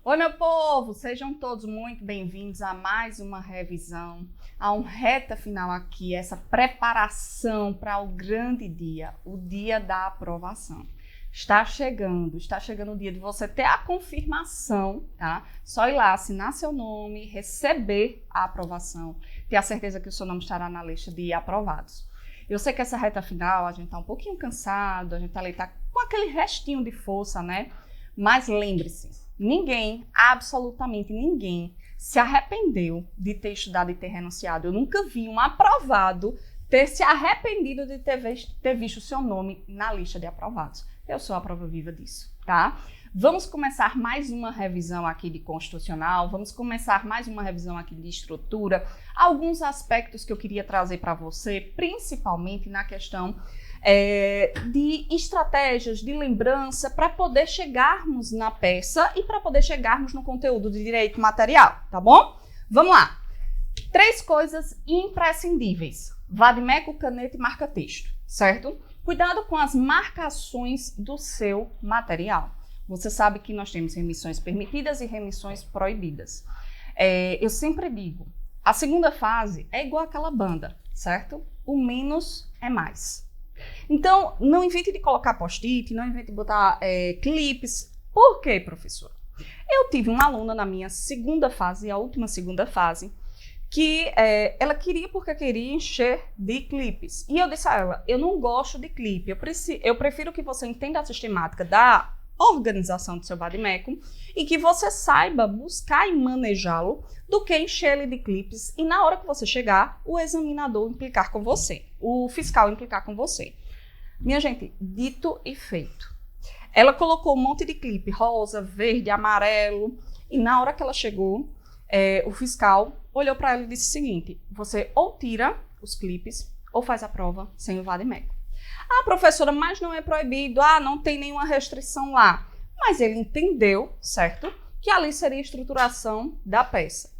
Oi, meu povo! Sejam todos muito bem-vindos a mais uma revisão, a uma reta final aqui, essa preparação para o grande dia, o dia da aprovação. Está chegando o dia de você ter a confirmação, tá? Só ir lá, assinar seu nome, receber a aprovação, ter a certeza que o seu nome estará na lista de aprovados. Eu sei que essa reta final, a gente tá um pouquinho cansado, a gente tá com aquele restinho de força, né? Mas lembre-se, ninguém, absolutamente ninguém, se arrependeu de ter estudado e ter renunciado. Eu nunca vi um aprovado ter se arrependido de ter visto o seu nome na lista de aprovados. Eu sou a prova viva disso, tá? Vamos começar mais uma revisão aqui de constitucional, vamos começar mais uma revisão aqui de estrutura, alguns aspectos que eu queria trazer para você, principalmente na questão de estratégias, de lembrança, para poder chegarmos na peça e para poder chegarmos no conteúdo de direito material, tá bom? Vamos lá! 3 coisas imprescindíveis: vade-mecum, caneta e marca-texto, certo? Cuidado com as marcações do seu material. Você sabe que nós temos remissões permitidas e remissões proibidas. Eu sempre digo, a segunda fase é igual àquela banda, certo? O menos é mais. Então, não invente de colocar post-it, não invente de botar clipes. Por quê, professora? Eu tive uma aluna na minha segunda fase, a última segunda fase, que ela queria encher de clipes. E eu disse a ela, eu não gosto de clipe, eu prefiro que você entenda a sistemática da organização do seu vade-mecum e que você saiba buscar e manejá-lo do que encher ele de clipes e na hora que você chegar, o examinador implicar com você, o fiscal implicar com você. Minha gente, dito e feito. Ela colocou um monte de clipe rosa, verde, amarelo e na hora que ela chegou, o fiscal olhou para ela e disse o seguinte: você ou tira os clipes ou faz a prova sem o vade-mecum. Ah, professora, mas não é proibido, não tem nenhuma restrição lá. Mas ele entendeu, certo? Que ali seria a estruturação da peça.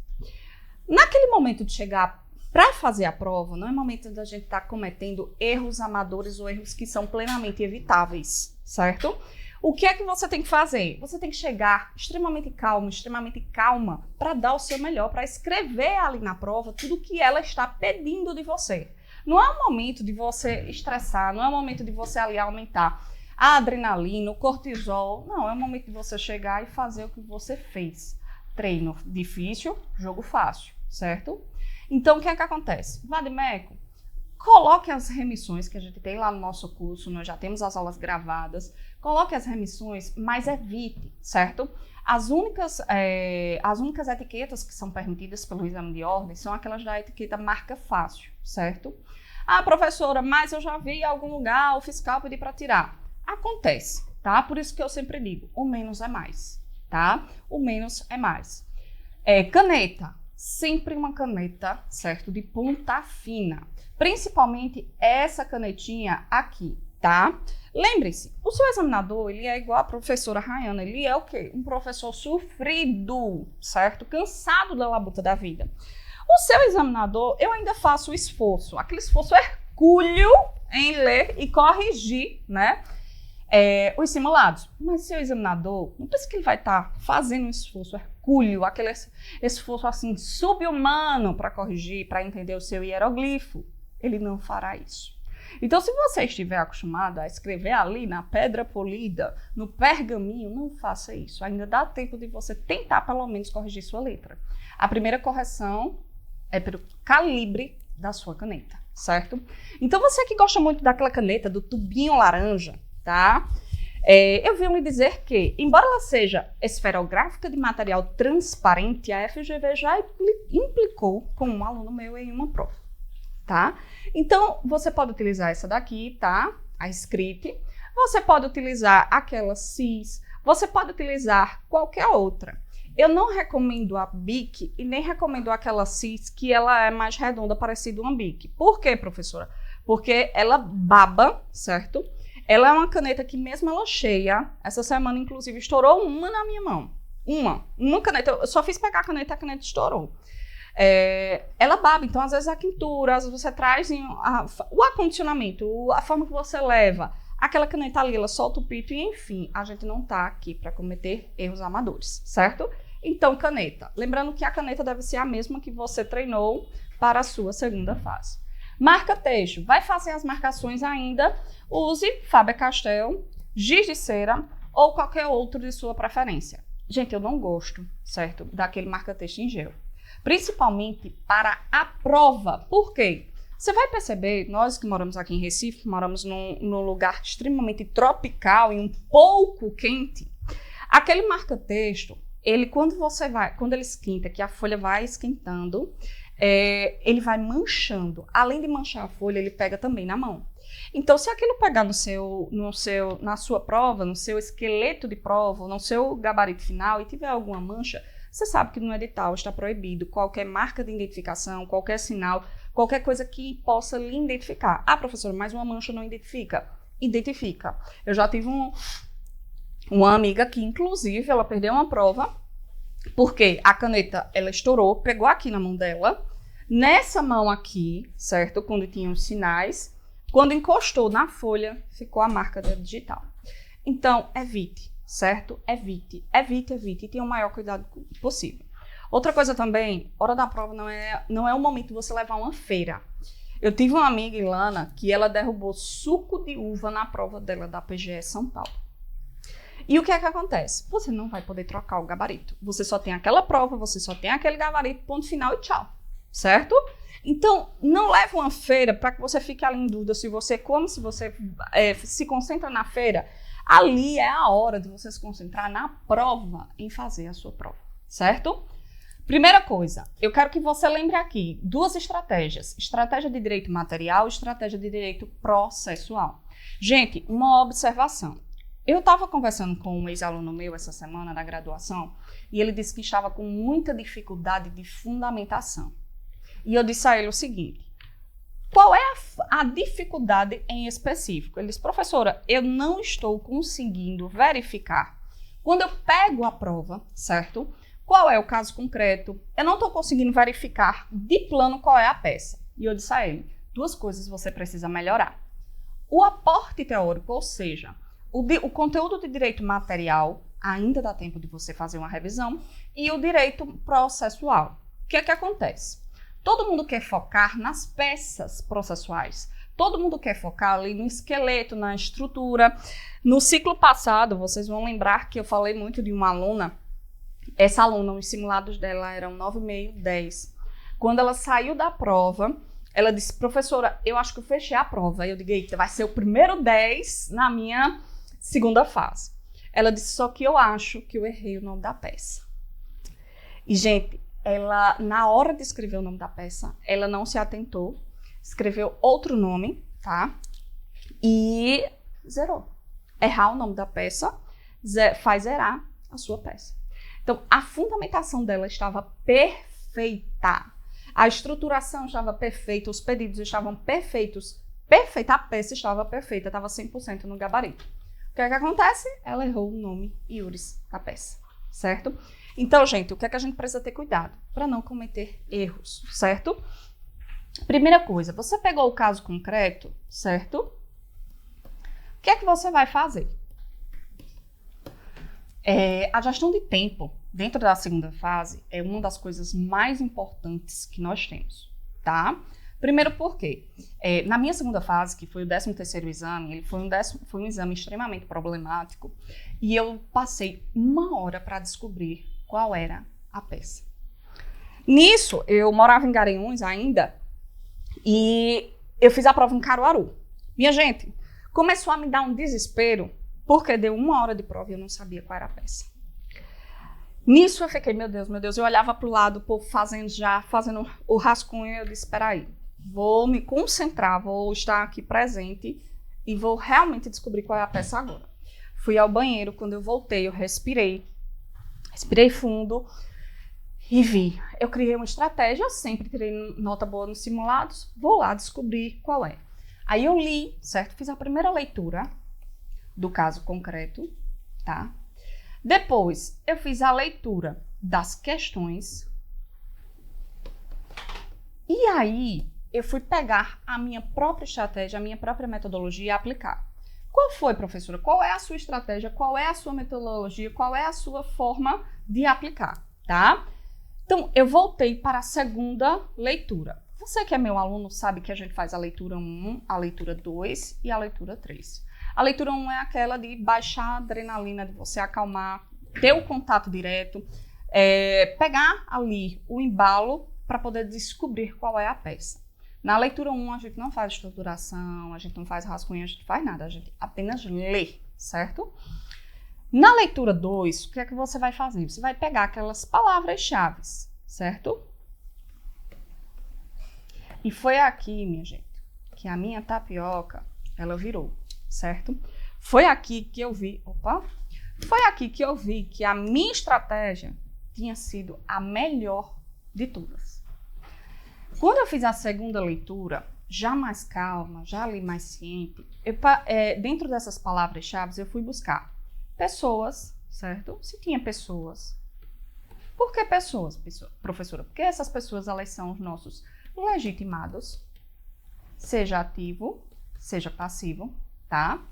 Naquele momento de chegar para fazer a prova, não é momento da gente estar cometendo erros amadores ou erros que são plenamente evitáveis, certo? O que é que você tem que fazer? Você tem que chegar extremamente calma para dar o seu melhor, para escrever ali na prova tudo o que ela está pedindo de você. Não é o momento de você estressar, não é o momento de você ali aumentar a adrenalina, o cortisol. Não, é o momento de você chegar e fazer o que você fez. Treino difícil, jogo fácil, certo? Então, o que é que acontece? Vade-mecum, coloque as remissões que a gente tem lá no nosso curso, nós já temos as aulas gravadas, coloque as remissões, mas evite, certo? As únicas etiquetas que são permitidas pelo exame de ordem são aquelas da etiqueta marca fácil, certo? Ah, professora, mas eu já vi em algum lugar o fiscal pedir para tirar. Acontece, tá? Por isso que eu sempre digo, o menos é mais, tá? O menos é mais. Caneta, sempre uma caneta, certo? De ponta fina. Principalmente essa canetinha aqui, tá? Lembre-se, o seu examinador, ele é igual a professora Rayana, ele é o quê? Um professor sofrido, certo? Cansado da labuta da vida. O seu examinador, eu ainda faço o esforço, aquele esforço hercúleo em ler e corrigir, né, os simulados. Mas seu examinador, não pensa que ele vai estar fazendo um esforço hercúleo, aquele esforço assim sub-humano para corrigir, para entender o seu hieroglifo. Ele não fará isso. Então, se você estiver acostumado a escrever ali na pedra polida, no pergaminho, não faça isso. Ainda dá tempo de você tentar, pelo menos, corrigir sua letra. A primeira correção é pelo calibre da sua caneta, certo? Então, você que gosta muito daquela caneta, do tubinho laranja, tá? Eu venho lhe dizer que, embora ela seja esferográfica de material transparente, a FGV já implicou com um aluno meu em uma prova, tá? Então, você pode utilizar essa daqui, tá? A Script. Você pode utilizar aquela CIS. Você pode utilizar qualquer outra. Eu não recomendo a Bic e nem recomendo aquela CIS, que ela é mais redonda, parecida uma Bic. Por quê, professora? Porque ela baba, certo? Ela é uma caneta que mesmo ela cheia, essa semana, inclusive, estourou uma na minha mão. Uma caneta. Eu só fiz pegar a caneta estourou. Ela baba, então às vezes a quintura, às vezes você traz o acondicionamento, a forma que você leva, aquela caneta ali, ela solta o pito e, enfim, a gente não tá aqui para cometer erros amadores, certo? Então, caneta. Lembrando que a caneta deve ser a mesma que você treinou para a sua segunda fase. Marca-texto. Vai fazer as marcações ainda, use Faber-Castell, giz de cera ou qualquer outro de sua preferência. Gente, eu não gosto, certo, daquele marca-texto em gel. Principalmente para a prova. Por quê? Você vai perceber, nós que moramos aqui em Recife, moramos num lugar extremamente tropical e um pouco quente. Aquele marca-texto, quando ele esquenta, que a folha vai esquentando, ele vai manchando. Além de manchar a folha, ele pega também na mão. Então, se aquilo pegar na sua prova, no seu esqueleto de prova, no seu gabarito final e tiver alguma mancha, você sabe que no edital está proibido qualquer marca de identificação, qualquer sinal, qualquer coisa que possa lhe identificar. Ah, professora, mas uma mancha não identifica? Identifica. Eu já tive uma amiga que, inclusive, ela perdeu uma prova porque a caneta, ela estourou, pegou aqui na mão dela, nessa mão aqui, certo? Quando tinha os sinais, quando encostou na folha, ficou a marca da digital. Então, evite, certo? Evite e tenha o maior cuidado possível. Outra coisa também, hora da prova não é o momento de você levar uma feira. Eu tive uma amiga, Ilana, que ela derrubou suco de uva na prova dela da PGE São Paulo. E o que é que acontece? Você não vai poder trocar o gabarito. Você só tem aquela prova, você só tem aquele gabarito, ponto final e tchau. Certo? Então, não leve uma feira para que você fique ali em dúvida se você se concentra na feira. Ali é a hora de você se concentrar na prova, em fazer a sua prova. Certo? Primeira coisa, eu quero que você lembre aqui 2 estratégias. Estratégia de direito material e estratégia de direito processual. Gente, uma observação. Eu estava conversando com um ex-aluno meu essa semana da graduação e ele disse que estava com muita dificuldade de fundamentação. E eu disse a ele o seguinte, qual é a dificuldade em específico? Ele disse, professora, eu não estou conseguindo verificar. Quando eu pego a prova, certo? Qual é o caso concreto? Eu não estou conseguindo verificar de plano qual é a peça. E eu disse a ele, 2 coisas você precisa melhorar. O aporte teórico, ou seja, o conteúdo de direito material, ainda dá tempo de você fazer uma revisão, e o direito processual. O que é que acontece? Todo mundo quer focar nas peças processuais. Todo mundo quer focar ali no esqueleto, na estrutura. No ciclo passado, vocês vão lembrar que eu falei muito de uma aluna. Essa aluna, os simulados dela eram 9,5, 10. Quando ela saiu da prova, ela disse, professora, eu acho que eu fechei a prova. Aí eu digo, eita, vai ser o primeiro 10 na minha segunda fase. Ela disse, só que eu acho que eu errei o nome da peça. E, gente, ela, na hora de escrever o nome da peça, ela não se atentou, escreveu outro nome, tá? E zerou. Errar o nome da peça faz zerar a sua peça. Então, a fundamentação dela estava perfeita. A estruturação estava perfeita, os pedidos estavam perfeitos. Perfeita, a peça estava perfeita, estava 100% no gabarito. O que é que acontece? Ela errou o nome iuris da peça, certo? Então, gente, o que é que a gente precisa ter cuidado? Para não cometer erros, certo? Primeira coisa, você pegou o caso concreto, certo? O que é que você vai fazer? A gestão de tempo dentro da segunda fase é uma das coisas mais importantes que nós temos, tá? Primeiro porque, na minha segunda fase, que foi o 13º exame, ele foi um exame extremamente problemático e eu passei 1 hora para descobrir qual era a peça. Nisso, eu morava em Garanhuns ainda e eu fiz a prova em Caruaru. Minha gente, começou a me dar um desespero porque deu 1 hora de prova e eu não sabia qual era a peça. Nisso eu fiquei, meu Deus, eu olhava para o lado, o povo fazendo o rascunho e eu disse, espera aí, vou me concentrar, vou estar aqui presente e vou realmente descobrir qual é a peça agora. Fui ao banheiro, quando eu voltei, eu respirei fundo e vi. Eu criei uma estratégia, eu sempre tirei nota boa nos simulados, vou lá descobrir qual é. Aí eu li, certo? Fiz a primeira leitura do caso concreto, tá? Depois, eu fiz a leitura das questões. E aí, eu fui pegar a minha própria estratégia, a minha própria metodologia e aplicar. Qual foi, professora? Qual é a sua estratégia? Qual é a sua metodologia? Qual é a sua forma de aplicar, tá? Então, eu voltei para a segunda leitura. Você que é meu aluno sabe que a gente faz a leitura 1, a leitura 2 e a leitura 3. A leitura 1 é aquela de baixar a adrenalina, de você acalmar, ter o contato direto, pegar ali o embalo para poder descobrir qual é a peça. Na leitura 1, a gente não faz estruturação, a gente não faz rascunho, a gente não faz nada, a gente apenas lê, certo? Na leitura 2, o que é que você vai fazer? Você vai pegar aquelas palavras-chave, certo? E foi aqui, minha gente, que a minha tapioca, ela virou, certo? Foi aqui que eu vi, foi aqui que eu vi que a minha estratégia tinha sido a melhor de todas. Quando eu fiz a segunda leitura, já mais calma, já ali mais ciente, dentro dessas palavras-chave eu fui buscar pessoas, certo? Se tinha pessoas. Por que pessoas, professora? Porque essas pessoas, elas são os nossos legitimados, seja ativo, seja passivo, tá?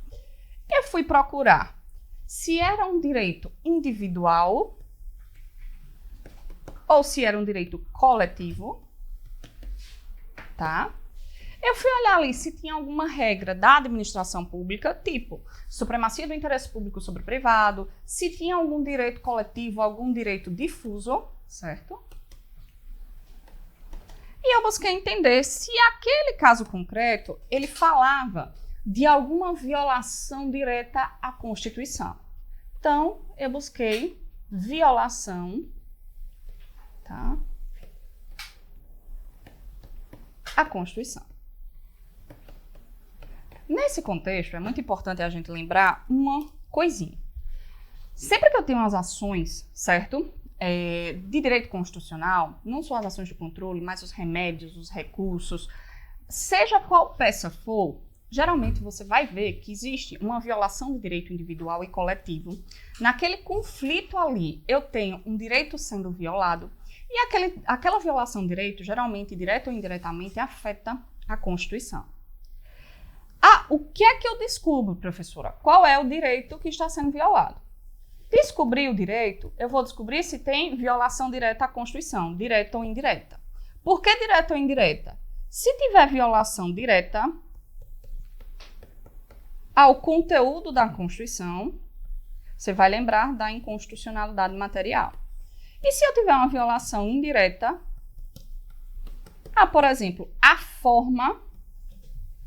Eu fui procurar se era um direito individual ou se era um direito coletivo, tá? Eu fui olhar ali se tinha alguma regra da administração pública, tipo supremacia do interesse público sobre o privado, se tinha algum direito coletivo, algum direito difuso, certo? E eu busquei entender se aquele caso concreto, ele falava de alguma violação direta à Constituição. Então, eu busquei violação, tá? À Constituição. Nesse contexto, é muito importante a gente lembrar uma coisinha. Sempre que eu tenho as ações, certo? De direito constitucional, não só as ações de controle, mas os remédios, os recursos, seja qual peça for, geralmente você vai ver que existe uma violação do direito individual e coletivo. Naquele conflito ali, eu tenho um direito sendo violado e aquela violação de direito, geralmente, direta ou indiretamente, afeta a Constituição. O que é que eu descubro, professora? Qual é o direito que está sendo violado? Descobrir o direito, eu vou descobrir se tem violação direta à Constituição, direta ou indireta. Por que direta ou indireta? Se tiver violação direta ao conteúdo da Constituição, você vai lembrar da inconstitucionalidade material. E se eu tiver uma violação indireta, por exemplo, a forma,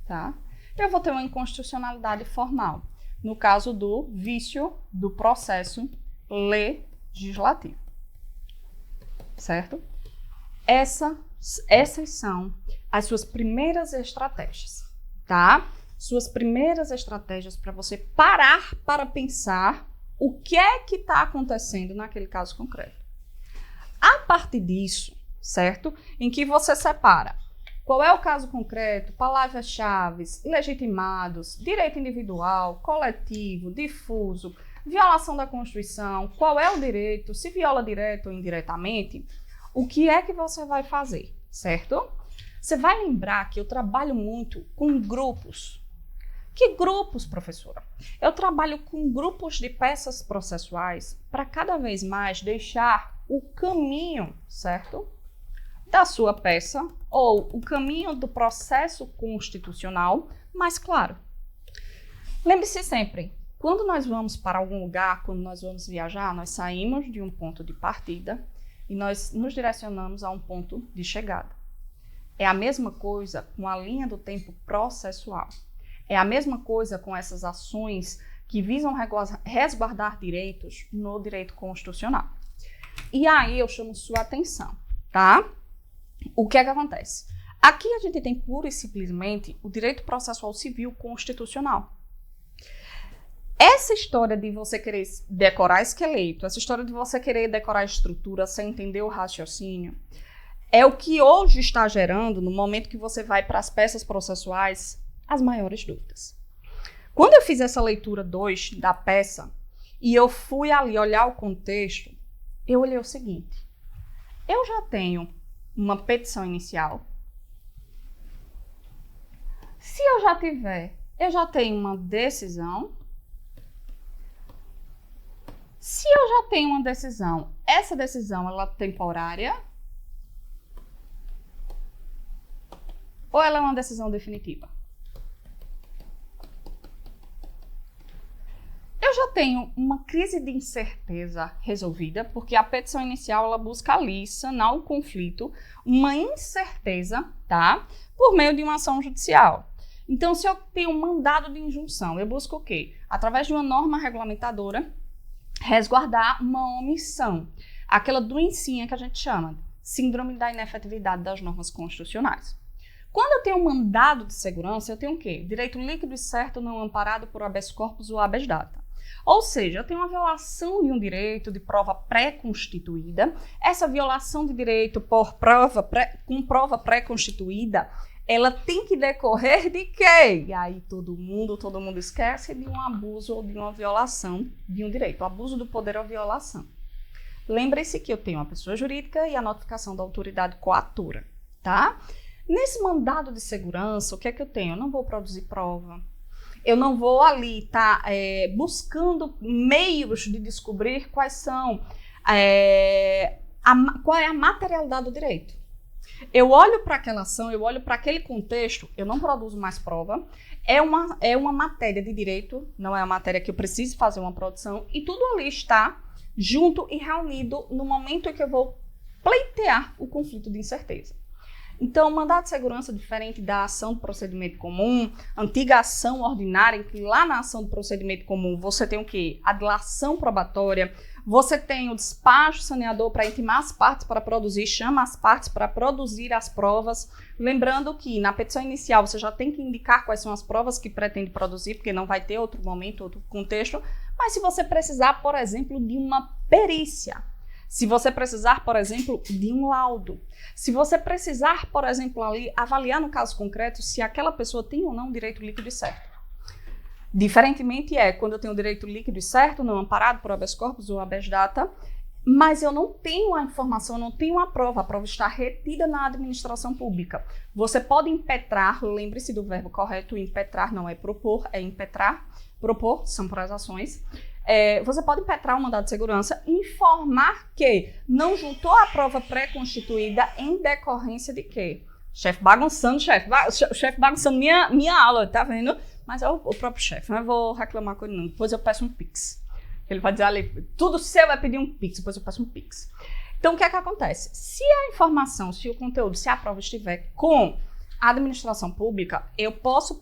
tá? Eu vou ter uma inconstitucionalidade formal, no caso do vício do processo legislativo, certo? Essas são as suas primeiras estratégias, tá? Suas primeiras estratégias para você parar para pensar o que é que está acontecendo naquele caso concreto. A partir disso, certo? Em que você separa qual é o caso concreto, palavras-chave, legitimados, direito individual, coletivo, difuso, violação da Constituição, qual é o direito, se viola direto ou indiretamente, o que é que você vai fazer, certo? Você vai lembrar que eu trabalho muito com grupos. Que grupos, professora? Eu trabalho com grupos de peças processuais para cada vez mais deixar o caminho, certo? Da sua peça ou o caminho do processo constitucional mais claro. Lembre-se sempre, quando nós vamos para algum lugar, quando nós vamos viajar, nós saímos de um ponto de partida e nós nos direcionamos a um ponto de chegada. É a mesma coisa com a linha do tempo processual. É a mesma coisa com essas ações que visam resguardar direitos no direito constitucional. E aí eu chamo sua atenção, tá? O que é que acontece? Aqui a gente tem pura e simplesmente o direito processual civil constitucional. Essa história de você querer decorar esqueleto, essa história de você querer decorar estrutura sem entender o raciocínio, é o que hoje está gerando, no momento que você vai para as peças processuais, as maiores dúvidas. Quando eu fiz essa leitura 2 da peça e eu fui ali olhar o contexto, eu olhei o seguinte: eu já tenho uma petição inicial. Se eu já tiver eu já tenho uma decisão. Se eu já tenho uma decisão, essa decisão ela é temporária ou ela é uma decisão definitiva? Eu já tenho uma crise de incerteza resolvida, porque a petição inicial ela busca ali sanar o conflito, uma incerteza, tá? Por meio de uma ação judicial. Então, se eu tenho um mandado de injunção, eu busco o quê? Através de uma norma regulamentadora, resguardar uma omissão, aquela doencinha que a gente chama síndrome da inefetividade das normas constitucionais. Quando eu tenho um mandado de segurança, eu tenho o quê? Direito líquido e certo não amparado por habeas corpus ou habeas data. Ou seja, eu tenho uma violação de um direito de prova pré-constituída. Essa violação de direito com prova pré-constituída, ela tem que decorrer de quê? E aí todo mundo esquece de um abuso ou de uma violação de um direito. O abuso do poder ou violação. Lembre-se que eu tenho a pessoa jurídica e a notificação da autoridade coatora, tá? Nesse mandado de segurança, o que é que eu tenho? Eu não vou produzir prova. Eu não vou ali estar buscando meios de descobrir quais são, qual é a materialidade do direito. Eu olho para aquela ação, eu olho para aquele contexto, eu não produzo mais prova. É uma matéria de direito, não é uma matéria que eu preciso fazer uma produção, e tudo ali está junto e reunido no momento em que eu vou pleitear o conflito de incerteza. Então, o mandado de segurança, diferente da ação do procedimento comum, antiga ação ordinária, em que lá na ação do procedimento comum você tem o quê? A dilação probatória, você tem o despacho saneador para intimar as partes para produzir, chama as partes para produzir as provas. Lembrando que na petição inicial você já tem que indicar quais são as provas que pretende produzir, porque não vai ter outro momento, outro contexto. Mas se você precisar, por exemplo, de uma perícia, se você precisar, por exemplo, de um laudo, se você precisar, por exemplo, ali avaliar no caso concreto se aquela pessoa tem ou não direito líquido e certo. Diferentemente quando eu tenho direito líquido e certo, não amparado por habeas corpus ou habeas data, mas eu não tenho a informação, eu não tenho a prova está retida na administração pública. Você pode impetrar, lembre-se do verbo correto, impetrar não é propor, é impetrar. Propor são por as ações. Você pode impetrar um mandado de segurança e informar que não juntou a prova pré-constituída em decorrência de quê? Chefe bagunçando minha aula, tá vendo? Mas é o próprio chefe, não vou reclamar com ele não. Depois eu peço um Pix. Ele vai dizer ali, tudo seu vai pedir um Pix, depois eu peço um Pix. Então o que é que acontece? Se a informação, se o conteúdo, se a prova estiver com a administração pública, eu posso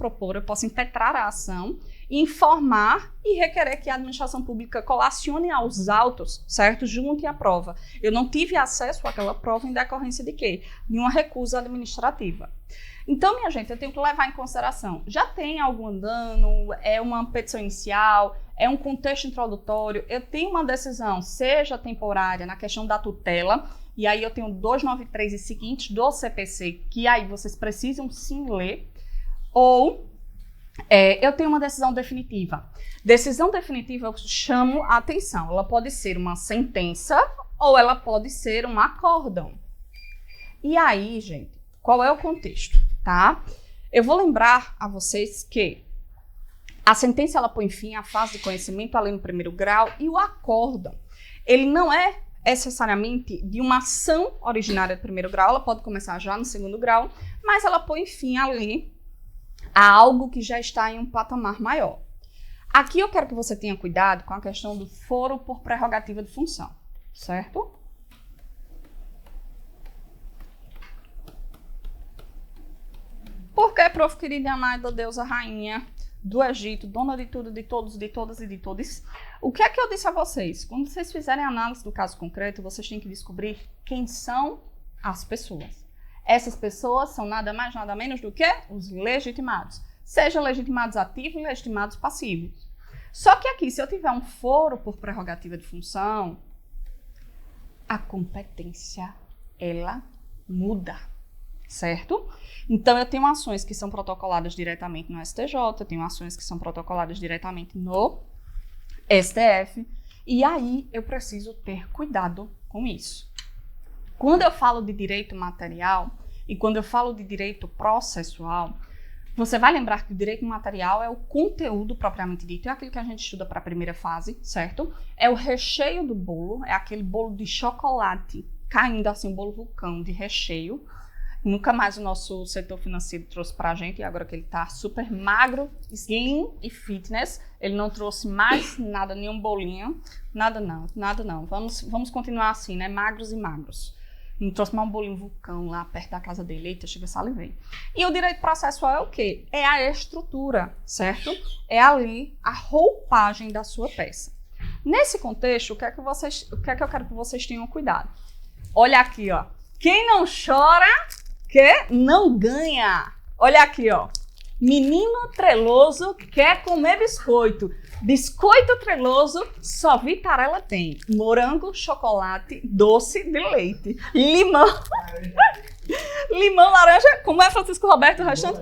impetrar a ação, informar e requerer que a administração pública colacione aos autos, certo? Junte a prova. Eu não tive acesso àquela prova em decorrência de quê? De uma recusa administrativa. Então, minha gente, eu tenho que levar em consideração, já tem algum dano, é uma petição inicial, é um contexto introdutório, eu tenho uma decisão, seja temporária, na questão da tutela, e aí eu tenho 293 e seguintes do CPC, que aí vocês precisam sim ler, ou eu tenho uma decisão definitiva. Decisão definitiva eu chamo a atenção, ela pode ser uma sentença ou ela pode ser um acórdão. E aí, gente, qual é o contexto, tá? Eu vou lembrar a vocês que a sentença ela põe fim à fase de conhecimento ali no primeiro grau e o acórdão, ele não é necessariamente de uma ação originária do primeiro grau, ela pode começar já no segundo grau, mas ela põe fim ali a algo que já está em um patamar maior. Aqui eu quero que você tenha cuidado com a questão do foro por prerrogativa de função, certo? Porque, prof, querida amada deusa rainha do Egito, dona de tudo, de todos, de todas e de todos, o que é que eu disse a vocês? Quando vocês fizerem análise do caso concreto, vocês têm que descobrir quem são as pessoas. Essas pessoas são nada mais, nada menos do que os legitimados. Seja legitimados ativos e legitimados passivos. Só que aqui, se eu tiver um foro por prerrogativa de função, a competência, ela muda, certo? Então, eu tenho ações que são protocoladas diretamente no STJ, eu tenho ações que são protocoladas diretamente no STF, e aí eu preciso ter cuidado com isso. Quando eu falo de direito material e quando eu falo de direito processual, Você vai lembrar que o direito material é o conteúdo propriamente dito, é aquilo que a gente estuda para a primeira fase, certo? É o recheio do bolo, é aquele bolo de chocolate caindo assim, um bolo vulcão de recheio. Nunca mais o nosso setor financeiro trouxe para a gente, e agora que ele está super magro, slim e fitness, ele não trouxe mais nada, nenhum bolinho, nada não. Vamos continuar assim, né? Magros e magros. Não trouxe mais um bolinho vulcão lá perto da casa dele. Eita, chega, salivei. E o direito processual é o quê? É a estrutura, certo? É ali a roupagem da sua peça. Nesse contexto, o que é que eu quero que vocês tenham cuidado? Olha aqui, ó. Quem não chora, que não ganha. Olha aqui, ó. Menino treloso quer comer biscoito. Biscoito treloso, só Vitarella tem. Morango, chocolate, doce de leite. Limão. Limão, laranja. Como é, Francisco Roberto, o restante?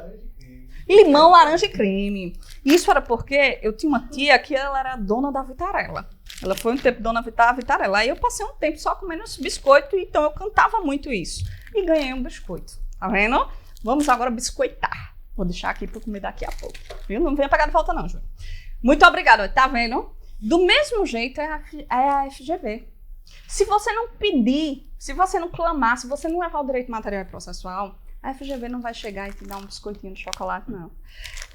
Limão, laranja e creme. Isso era porque eu tinha uma tia que ela era dona da Vitarella. Ela foi um tempo dona da Vitarella. Aí eu passei um tempo só comendo esse biscoito, então eu cantava muito isso. E ganhei um biscoito. Tá vendo? Vamos agora biscoitar. Vou deixar aqui para comer daqui a pouco. Viu? Não venha pagar de volta não, Júlio. Muito obrigada. Tá vendo? Do mesmo jeito é a FGV. Se você não pedir, se você não clamar, se você não levar o direito material e processual, a FGV não vai chegar e te dar um biscoitinho de chocolate, não.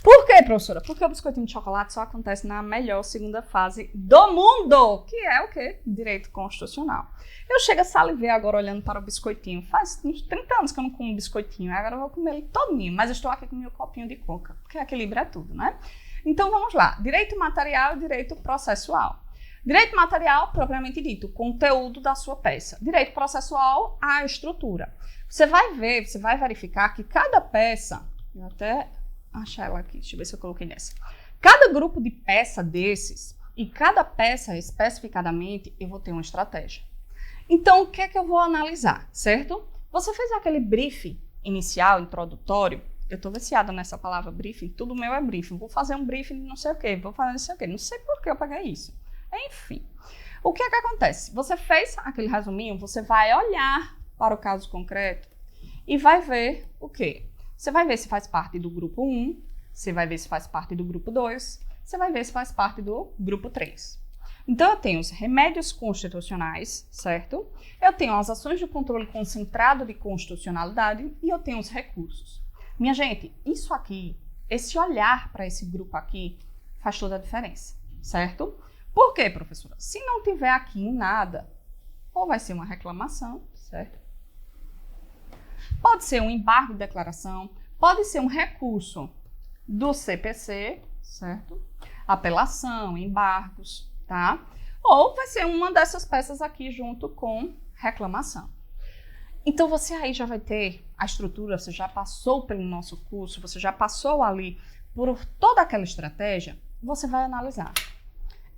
Por quê, professora? Porque o biscoitinho de chocolate só acontece na melhor segunda fase do mundo, que é o quê? Direito constitucional. Eu chego a salivei agora olhando para o biscoitinho. Faz uns 30 anos que eu não como biscoitinho, agora eu vou comer ele todinho, mas eu estou aqui com o meu copinho de coca, porque equilíbrio é tudo, né? Então vamos lá, direito material e direito processual. Direito material, propriamente dito, o conteúdo da sua peça. Direito processual, a estrutura. Você vai ver, você vai verificar que cada peça, eu até achar ela aqui, deixa eu ver se eu coloquei nessa. Cada grupo de peça desses, e cada peça especificadamente, eu vou ter uma estratégia. Então, o que é que eu vou analisar, certo? Você fez aquele briefing inicial, introdutório. Eu estou viciada nessa palavra briefing, tudo meu é briefing. Vou fazer um briefing de não sei o quê, vou fazer não sei o quê. Não sei por que eu peguei isso. Enfim, o que é que acontece? Você fez aquele resuminho, você vai olhar para o caso concreto e vai ver o quê? Você vai ver se faz parte do grupo 1, você vai ver se faz parte do grupo 2, você vai ver se faz parte do grupo 3. Então, eu tenho os remédios constitucionais, certo? Eu tenho as ações de controle concentrado de constitucionalidade e eu tenho os recursos. Minha gente, isso aqui, esse olhar para esse grupo aqui faz toda a diferença, certo? Por quê, professora? Se não tiver aqui em nada, ou vai ser uma reclamação, certo? Pode ser um embargo de declaração, pode ser um recurso do CPC, certo? Apelação, embargos, tá? Ou vai ser uma dessas peças aqui junto com reclamação. Então você aí já vai ter a estrutura, você já passou pelo nosso curso, você já passou ali por toda aquela estratégia, você vai analisar.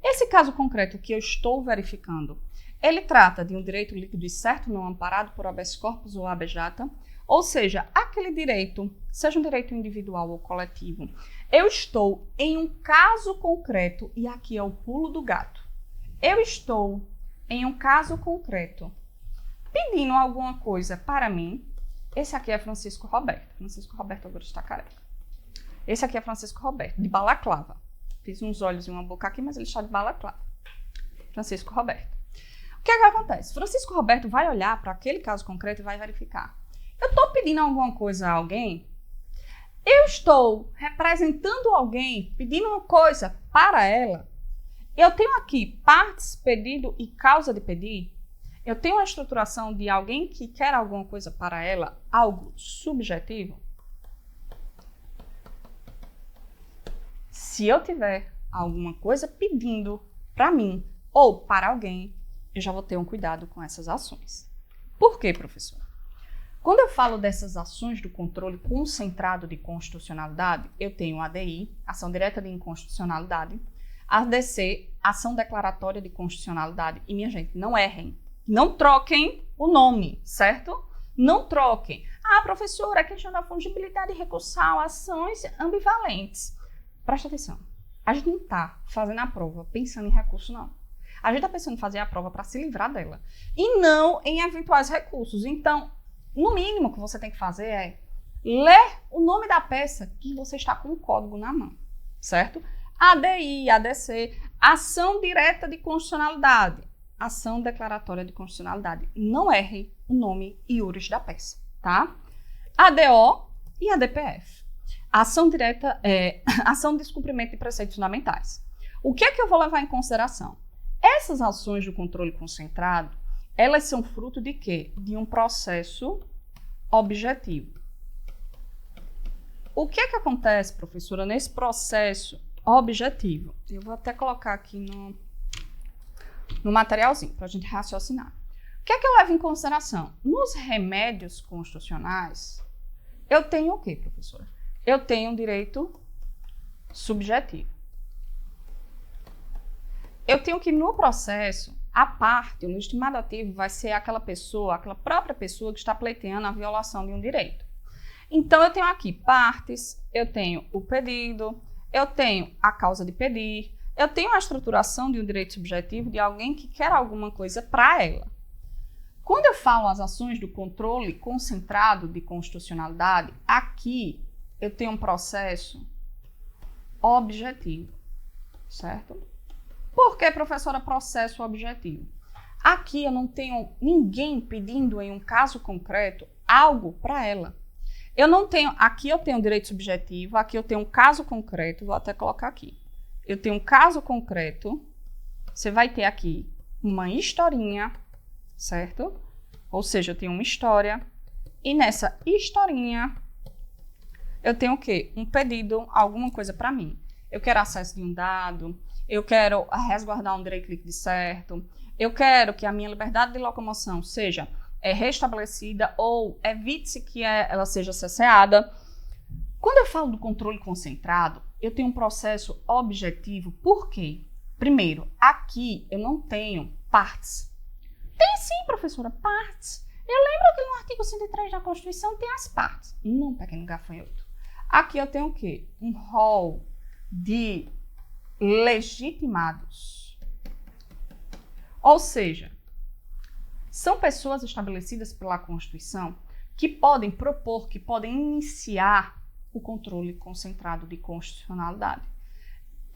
Esse caso concreto que eu estou verificando, ele trata de um direito líquido e certo não amparado por habeas corpus ou habeas data, ou seja, aquele direito, seja um direito individual ou coletivo, eu estou em um caso concreto, e aqui é o pulo do gato, eu estou em um caso concreto pedindo alguma coisa para mim. Esse aqui é Francisco Roberto. Francisco Roberto agora está careca. Esse aqui é Francisco Roberto, de balaclava. Fiz uns olhos e uma boca aqui, mas ele está de balaclava. Francisco Roberto. O que é que acontece? Francisco Roberto vai olhar para aquele caso concreto e vai verificar. Eu estou pedindo alguma coisa a alguém? Eu estou representando alguém, pedindo uma coisa para ela? Eu tenho aqui partes, pedido e causa de pedir? Eu tenho uma estruturação de alguém que quer alguma coisa para ela, algo subjetivo? Se eu tiver alguma coisa pedindo para mim ou para alguém, eu já vou ter um cuidado com essas ações. Por quê, professor? Quando eu falo dessas ações do controle concentrado de constitucionalidade, eu tenho ADI, ação direta de inconstitucionalidade, ADC, ação declaratória de constitucionalidade. E, minha gente, não errem. Não troquem o nome, certo? Não troquem. Ah, professora, a questão da fungibilidade recursal, ações ambivalentes. Presta atenção. A gente não está fazendo a prova pensando em recurso, não. A gente está pensando em fazer a prova para se livrar dela. E não em eventuais recursos. Então, no mínimo que você tem que fazer é ler o nome da peça que você está com o código na mão, certo? ADI, ADC, ação direta de constitucionalidade, ação declaratória de constitucionalidade. Não erre o nome iuris da peça, tá? ADO e ADPF. Ação direta ação de descumprimento de preceitos fundamentais. O que é que eu vou levar em consideração? Essas ações do controle concentrado, elas são fruto de quê? De um processo objetivo. O que é que acontece, professora, nesse processo objetivo? Eu vou até colocar aqui no materialzinho para a gente raciocinar. O que é que eu levo em consideração? Nos remédios constitucionais, eu tenho o quê, professora? Eu tenho um direito subjetivo. Eu tenho que, no processo, a parte, o legitimado ativo vai ser aquela pessoa, aquela própria pessoa que está pleiteando a violação de um direito. Então, eu tenho aqui partes, eu tenho o pedido, eu tenho a causa de pedir, eu tenho a estruturação de um direito subjetivo de alguém que quer alguma coisa para ela. Quando eu falo as ações do controle concentrado de constitucionalidade, aqui eu tenho um processo objetivo, certo? Por que, professora, processo objetivo? Aqui eu não tenho ninguém pedindo em um caso concreto algo para ela. Eu não tenho, aqui eu tenho direito subjetivo, aqui eu tenho um caso concreto, vou até colocar aqui. Eu tenho um caso concreto, você vai ter aqui uma historinha, certo? Ou seja, eu tenho uma história, e nessa historinha eu tenho o quê? Um pedido, alguma coisa para mim. Eu quero acesso de um dado, eu quero resguardar um direito líquido certo, eu quero que a minha liberdade de locomoção seja restabelecida ou evite-se que ela seja cesseada. Quando eu falo do controle concentrado, eu tenho um processo objetivo. Por quê? Primeiro, aqui eu não tenho partes. Tem sim, professora, partes. Eu lembro que no artigo 103 da Constituição tem as partes. Não, pequeno gafanhoto. Aqui eu tenho o quê? Um rol de legitimados. Ou seja, são pessoas estabelecidas pela Constituição que podem propor, que podem iniciar o controle concentrado de constitucionalidade.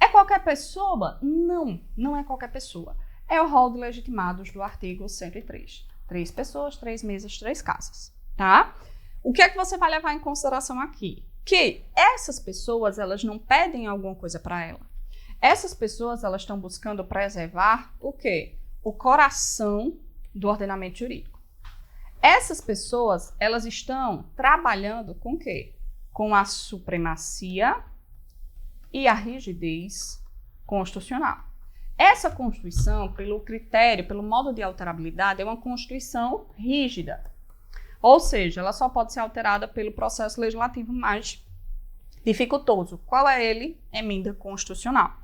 É qualquer pessoa? Não, não é qualquer pessoa. É o rol de legitimados do artigo 103. 3 pessoas, 3 mesas, 3 casas, tá? O que é que você vai levar em consideração aqui? Que essas pessoas, elas não pedem alguma coisa para ela. Essas pessoas, elas estão buscando preservar o quê? O coração do ordenamento jurídico. Essas pessoas, elas estão trabalhando com o quê? Com a supremacia e a rigidez constitucional. Essa Constituição, pelo critério, pelo modo de alterabilidade, é uma Constituição rígida. Ou seja, ela só pode ser alterada pelo processo legislativo mais dificultoso. Qual é ele? Emenda constitucional.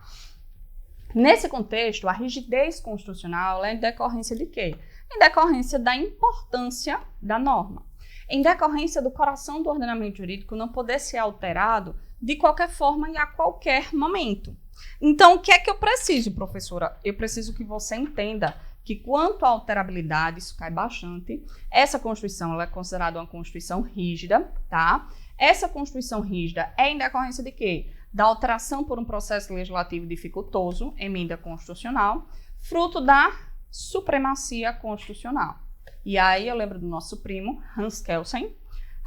Nesse contexto, a rigidez constitucional é em decorrência de quê? Em decorrência da importância da norma. Em decorrência do coração do ordenamento jurídico não poder ser alterado de qualquer forma e a qualquer momento. Então, o que é que eu preciso, professora? Eu preciso que você entenda que quanto à alterabilidade, isso cai bastante, essa Constituição ela é considerada uma Constituição rígida, tá? Essa Constituição rígida é em decorrência de quê? Da alteração por um processo legislativo dificultoso, emenda constitucional, fruto da supremacia constitucional. E aí eu lembro do nosso primo, Hans Kelsen.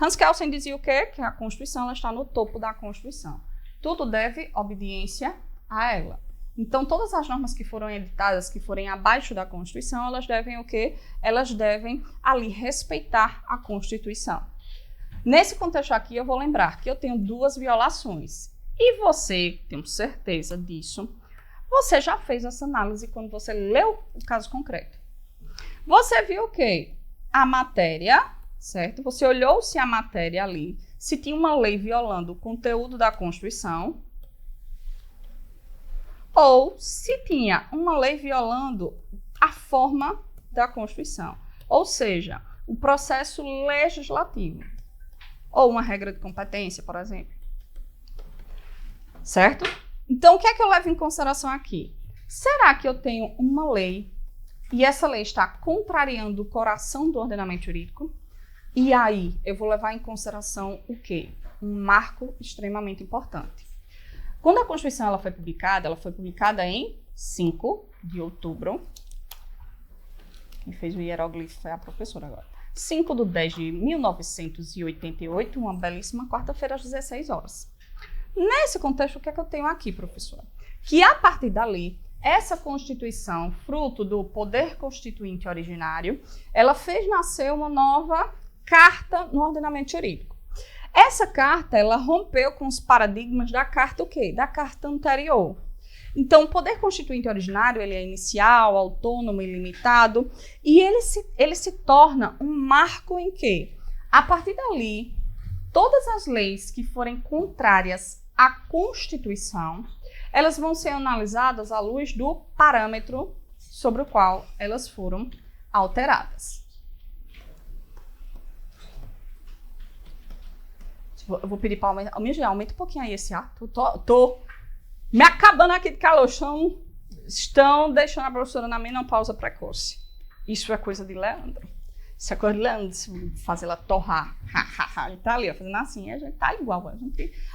Hans Kelsen dizia o quê? Que a Constituição ela está no topo da Constituição. Tudo deve obediência a ela. Então, todas as normas que foram editadas, que forem abaixo da Constituição, elas devem o quê? Elas devem ali respeitar a Constituição. Nesse contexto aqui, eu vou lembrar que eu tenho 2 violações. E você, tenho certeza disso, você já fez essa análise quando você leu o caso concreto. Você viu o quê? A matéria, certo? Você olhou se a matéria ali, se tinha uma lei violando o conteúdo da Constituição, ou se tinha uma lei violando a forma da Constituição. Ou seja, o processo legislativo. Ou uma regra de competência, por exemplo. Certo? Então, o que é que eu levo em consideração aqui? Será que eu tenho uma lei e essa lei está contrariando o coração do ordenamento jurídico? E aí, eu vou levar em consideração o quê? Um marco extremamente importante. Quando a Constituição ela foi publicada em 5 de outubro. Quem fez o hieróglifo foi a professora agora. 5/10/1988, uma belíssima quarta-feira às 16 horas. Nesse contexto, o que é que eu tenho aqui, professora? Que a partir dali, essa Constituição, fruto do poder constituinte originário, ela fez nascer uma nova carta no ordenamento jurídico. Essa carta, ela rompeu com os paradigmas da carta o quê? Da carta anterior. Então, o poder constituinte originário, ele é inicial, autônomo, ilimitado, e ele se torna um marco em que, a partir dali, todas as leis que forem contrárias à Constituição, elas vão ser analisadas à luz do parâmetro sobre o qual elas foram alteradas. Eu vou pedir para aumentar um pouquinho aí esse ar. Tô me acabando aqui de calor. Estão deixando a professora na menopausa precoce. Isso é coisa de Leandro. Isso é coisa de Leandro, fazer ela torrar. A gente tá ali, ó, fazendo assim, a gente tá igual.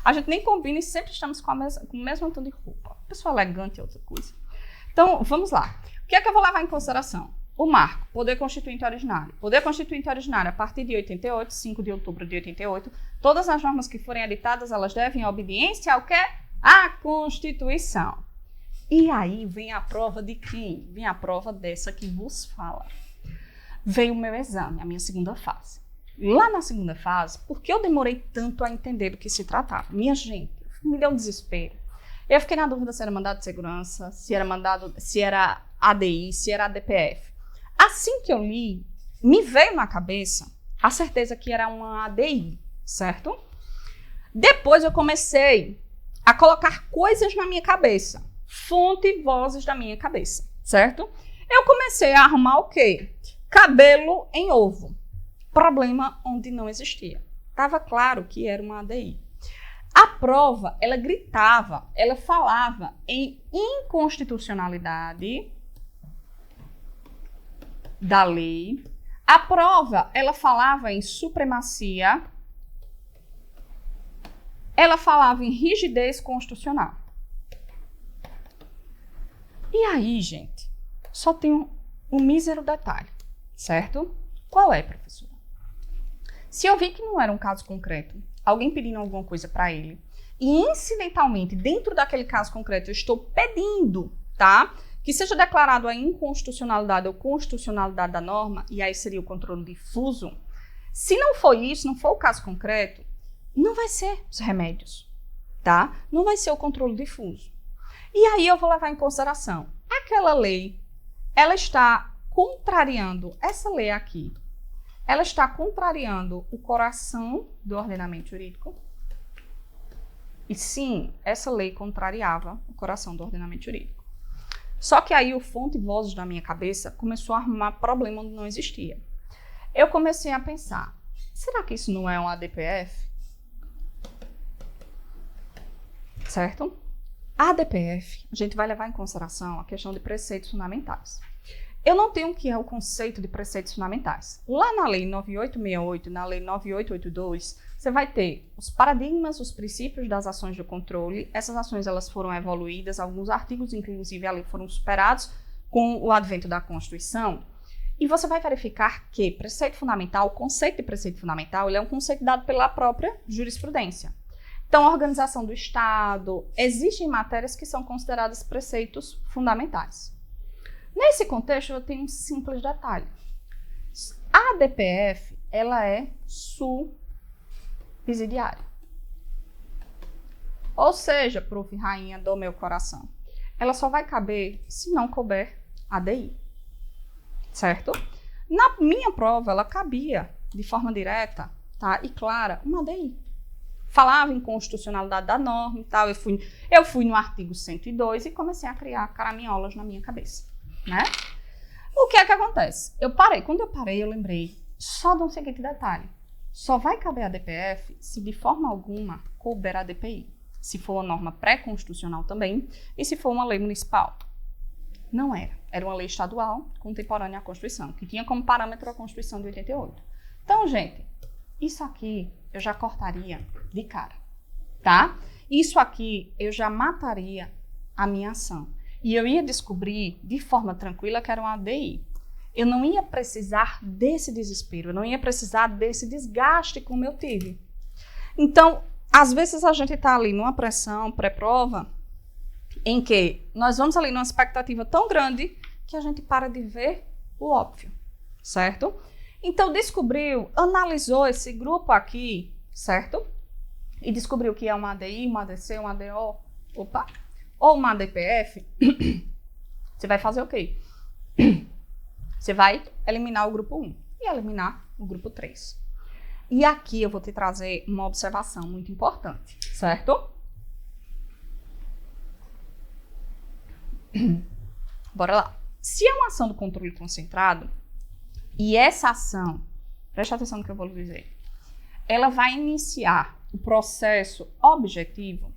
A gente nem combina e sempre estamos com o mesmo tom de roupa. Pessoa elegante é outra coisa. Então, vamos lá. O que é que eu vou levar em consideração? O marco, poder constituinte originário. Poder constituinte originário, a partir de 88, 5 de outubro de 88, todas as normas que forem editadas, elas devem obediência ao quê? À Constituição. E aí vem a prova de quem? Vem a prova dessa que vos fala. Veio o meu exame, a minha segunda fase. Lá na segunda fase, por que eu demorei tanto a entender do que se tratava? Minha gente, me deu um desespero. Eu fiquei na dúvida se era mandado de segurança, se era ADI, se era ADPF. Assim que eu li, me veio na cabeça a certeza que era uma ADI, certo? Depois eu comecei a colocar coisas na minha cabeça, fonte e vozes da minha cabeça, certo? Eu comecei a arrumar o quê? Cabelo em ovo. Problema onde não existia. Estava claro que era uma ADI. A prova, ela gritava, ela falava em inconstitucionalidade da lei. A prova, ela falava em supremacia, ela falava em rigidez constitucional. E aí, gente, só tem um mísero detalhe, certo? Qual é, professora? Se eu vi que não era um caso concreto, alguém pedindo alguma coisa para ele, e incidentalmente, dentro daquele caso concreto, eu estou pedindo, tá? Que seja declarado a inconstitucionalidade ou constitucionalidade da norma, e aí seria o controle difuso. Se não for isso, não for o caso concreto, não vai ser os remédios, tá? Não vai ser o controle difuso. E aí eu vou levar em consideração, aquela lei, ela está contrariando, essa lei aqui, ela está contrariando o coração do ordenamento jurídico. E sim, essa lei contrariava o coração do ordenamento jurídico. Só que aí o fonte e vozes da minha cabeça começou a arrumar problema onde não existia. Eu comecei a pensar, será que isso não é um ADPF? Certo? A ADPF, a gente vai levar em consideração a questão de preceitos fundamentais. Eu não tenho o que é o conceito de preceitos fundamentais. Lá na Lei 9868 e na Lei 9882, você vai ter os paradigmas, os princípios das ações de controle. Essas ações elas foram evoluídas, alguns artigos, inclusive, ali foram superados com o advento da Constituição. E você vai verificar que preceito fundamental, o conceito de preceito fundamental, ele é um conceito dado pela própria jurisprudência. Então, a organização do Estado, existem matérias que são consideradas preceitos fundamentais. Nesse contexto, eu tenho um simples detalhe. A ADPF, ela é subsidiária. Ou seja, prof. Rainha do meu coração, ela só vai caber se não couber ADI. Certo? Na minha prova, ela cabia de forma direta, tá, e clara, uma ADI. Falava em constitucionalidade da norma e tal. Eu fui no artigo 102 e comecei a criar caraminholas na minha cabeça. Né? O que é que acontece? Quando eu parei, eu lembrei só de um seguinte detalhe. Só vai caber a DPF se de forma alguma couber a DPI. Se for uma norma pré-constitucional também e se for uma lei municipal. Não era. Era uma lei estadual contemporânea à Constituição, que tinha como parâmetro a Constituição de 88. Então, gente, Isso aqui eu já cortaria de cara, tá? Isso aqui eu já mataria a minha ação. E eu ia descobrir de forma tranquila que era uma ADI. Eu não ia precisar desse desespero, eu não ia precisar desse desgaste como eu tive. Então, às vezes a gente está ali numa pressão pré-prova em que nós vamos ali numa expectativa tão grande que a gente para de ver o óbvio, certo? Então, descobriu, analisou esse grupo aqui, certo? E descobriu que é uma ADI, uma ADC, uma ADO, ou uma ADPF, você vai fazer o quê? Você vai eliminar o grupo 1 e eliminar o grupo 3. E aqui eu vou te trazer uma observação muito importante, certo? Bora lá. Se é uma ação do controle concentrado, e essa ação, preste atenção no que eu vou lhe dizer, ela vai iniciar o processo objetivo,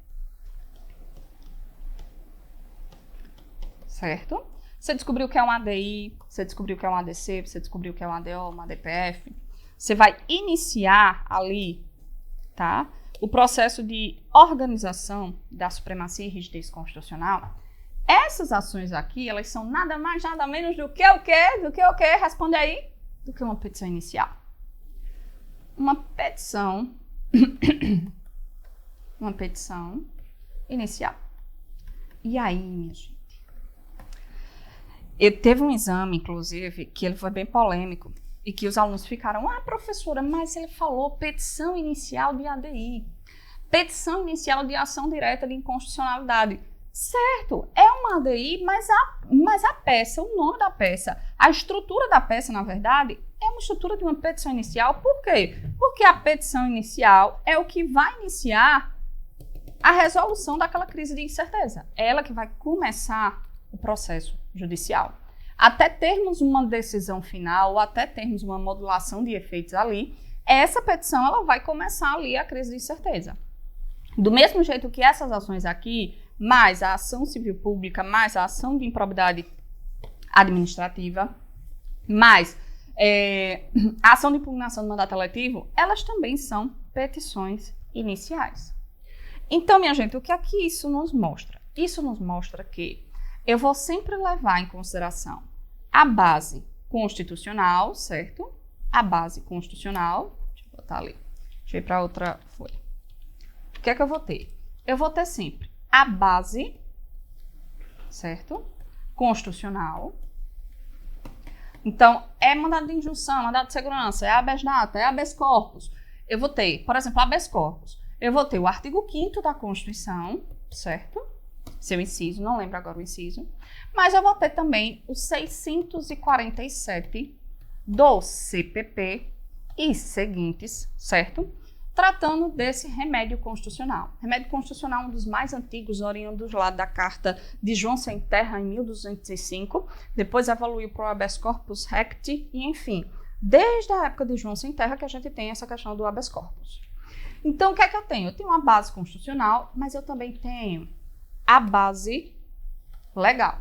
certo? Você descobriu que é uma ADI, você descobriu que é uma ADC, você descobriu que é uma ADO, uma ADPF. Você vai iniciar ali, tá? O processo de organização da supremacia e rigidez constitucional. Essas ações aqui, elas são nada mais, nada menos do que o quê? Do que o quê? Responde aí. Do que uma petição inicial. Uma petição inicial. E aí, minha gente? Teve um exame, inclusive, que ele foi bem polêmico e que os alunos ficaram, professora, mas ele falou petição inicial de ADI, petição inicial de ação direta de inconstitucionalidade. Certo, é uma ADI, mas a peça, o nome da peça, a estrutura da peça, na verdade, é uma estrutura de uma petição inicial. Por quê? Porque a petição inicial é o que vai iniciar a resolução daquela crise de incerteza. É ela que vai começar o processo judicial. Até termos uma decisão final, ou até termos uma modulação de efeitos ali, essa petição ela vai começar ali a crise de incerteza. Do mesmo jeito que essas ações aqui, mais a ação civil pública, mais a ação de improbidade administrativa, mais a ação de impugnação do mandato eletivo, elas também são petições iniciais. Então, minha gente, o que aqui isso nos mostra? Isso nos mostra que eu vou sempre levar em consideração a base constitucional, certo? A base constitucional, deixa eu botar ali, deixa eu ir para outra folha. O que é que eu vou ter? Eu vou ter sempre a base, certo? Constitucional. Então, é mandado de injunção, mandado de segurança, é habeas data, é habeas corpus. Eu vou ter, por exemplo, habeas corpus. Eu vou ter o artigo 5º da Constituição, certo? Seu inciso, não lembro agora o inciso. Mas eu vou ter também o 647 do CPP e seguintes, certo? Tratando desse remédio constitucional. Remédio constitucional, um dos mais antigos, oriundos lá da Carta de João Sem Terra, em 1205. Depois evoluiu para o habeas corpus recti e, enfim, desde a época de João Sem Terra que a gente tem essa questão do habeas corpus. Então, o que é que eu tenho? Eu tenho uma base constitucional, mas eu também tenho a base legal.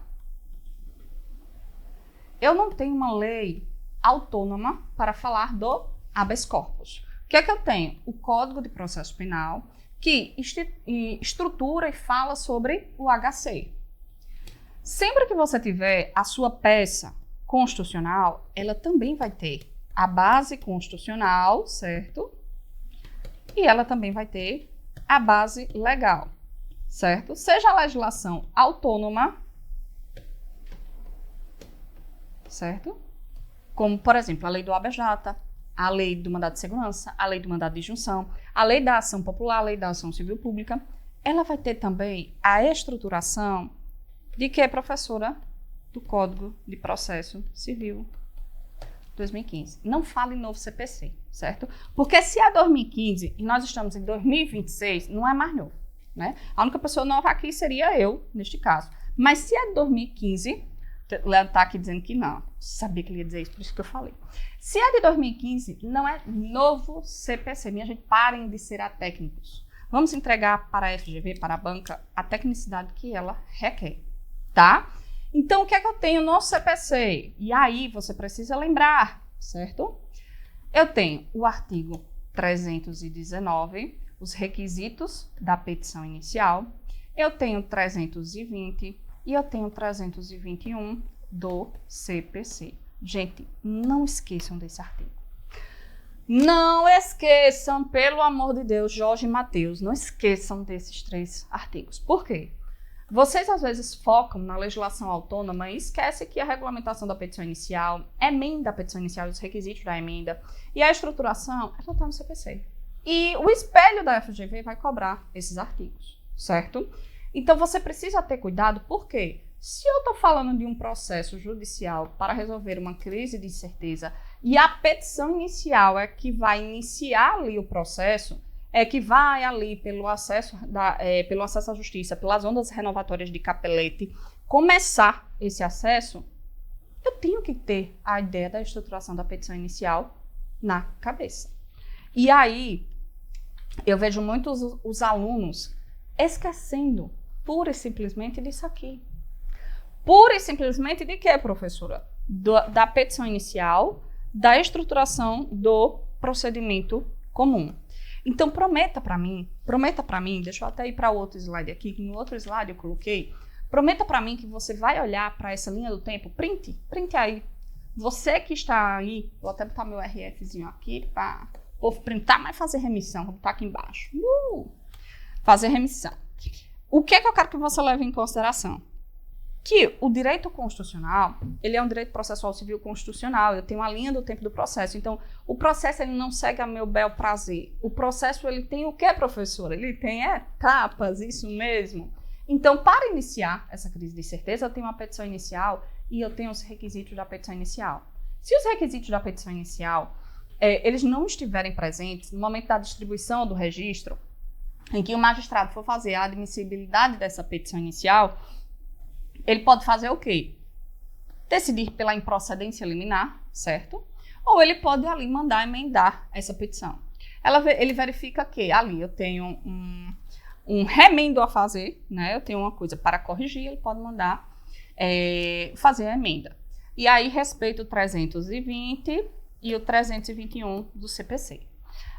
Eu não tenho uma lei autônoma para falar do habeas corpus. O que é que eu tenho? O Código de Processo Penal, que estrutura e fala sobre o HC. Sempre que você tiver a sua peça constitucional, ela também vai ter a base constitucional, certo? E ela também vai ter a base legal, certo? Seja a legislação autônoma, certo? Como, por exemplo, a lei do habeas data, a lei do mandado de segurança, a lei do mandado de injunção, a lei da ação popular, a lei da ação civil pública. Ela vai ter também a estruturação de que, professora? Do Código de Processo Civil 2015. Não fala em novo CPC, certo? Porque se é 2015 e nós estamos em 2026, não é mais novo, né? A única pessoa nova aqui seria eu, neste caso. Mas se é 2015, Léo está aqui dizendo que não. Sabia que ele ia dizer isso, por isso que eu falei. Se é de 2015, não é novo CPC. Minha gente, parem de ser atécnicos. Vamos entregar para a FGV, para a banca, a tecnicidade que ela requer, tá? Então, o que é que eu tenho no CPC? E aí, você precisa lembrar, certo? Eu tenho o artigo 319, os requisitos da petição inicial, eu tenho 320 e eu tenho 321 do CPC. Gente, não esqueçam desse artigo. Não esqueçam, pelo amor de Deus, Jorge e Matheus, não esqueçam desses 3 artigos. Por quê? Vocês às vezes focam na legislação autônoma e esquecem que a regulamentação da petição inicial, emenda a petição inicial, os requisitos da emenda e a estruturação já está no CPC. E o espelho da FGV vai cobrar esses artigos, certo? Então você precisa ter cuidado, por quê? Se eu estou falando de um processo judicial para resolver uma crise de incerteza e a petição inicial é que vai iniciar ali o processo, é que vai ali pelo acesso à justiça, pelas ondas renovatórias de Capelletti, começar esse acesso, eu tenho que ter a ideia da estruturação da petição inicial na cabeça. E aí, eu vejo muitos os alunos esquecendo pura e simplesmente disso aqui. Pura e simplesmente de quê, professora? Da petição inicial, da estruturação do procedimento comum. Então, prometa para mim, deixa eu até ir para outro slide aqui, que no outro slide eu coloquei, prometa para mim que você vai olhar para essa linha do tempo, print aí. Você que está aí, vou até botar meu RFzinho aqui para o povo printar, mas fazer remissão, vou botar aqui embaixo. Fazer remissão. O que é que eu quero que você leve em consideração? Que o direito constitucional, ele é um direito processual civil constitucional, eu tenho uma linha do tempo do processo, então o processo ele não segue a meu bel prazer. O processo ele tem o que, professora? Ele tem etapas, isso mesmo. Então, para iniciar essa crise de incerteza, eu tenho uma petição inicial e eu tenho os requisitos da petição inicial. Se os requisitos da petição inicial, eles não estiverem presentes no momento da distribuição do registro, em que o magistrado for fazer a admissibilidade dessa petição inicial, ele pode fazer o quê? Decidir pela improcedência liminar, certo? Ou ele pode ali mandar emendar essa petição. Ele verifica que ali eu tenho um remendo a fazer, né? Eu tenho uma coisa para corrigir, ele pode mandar fazer a emenda. E aí respeito o 320 e o 321 do CPC.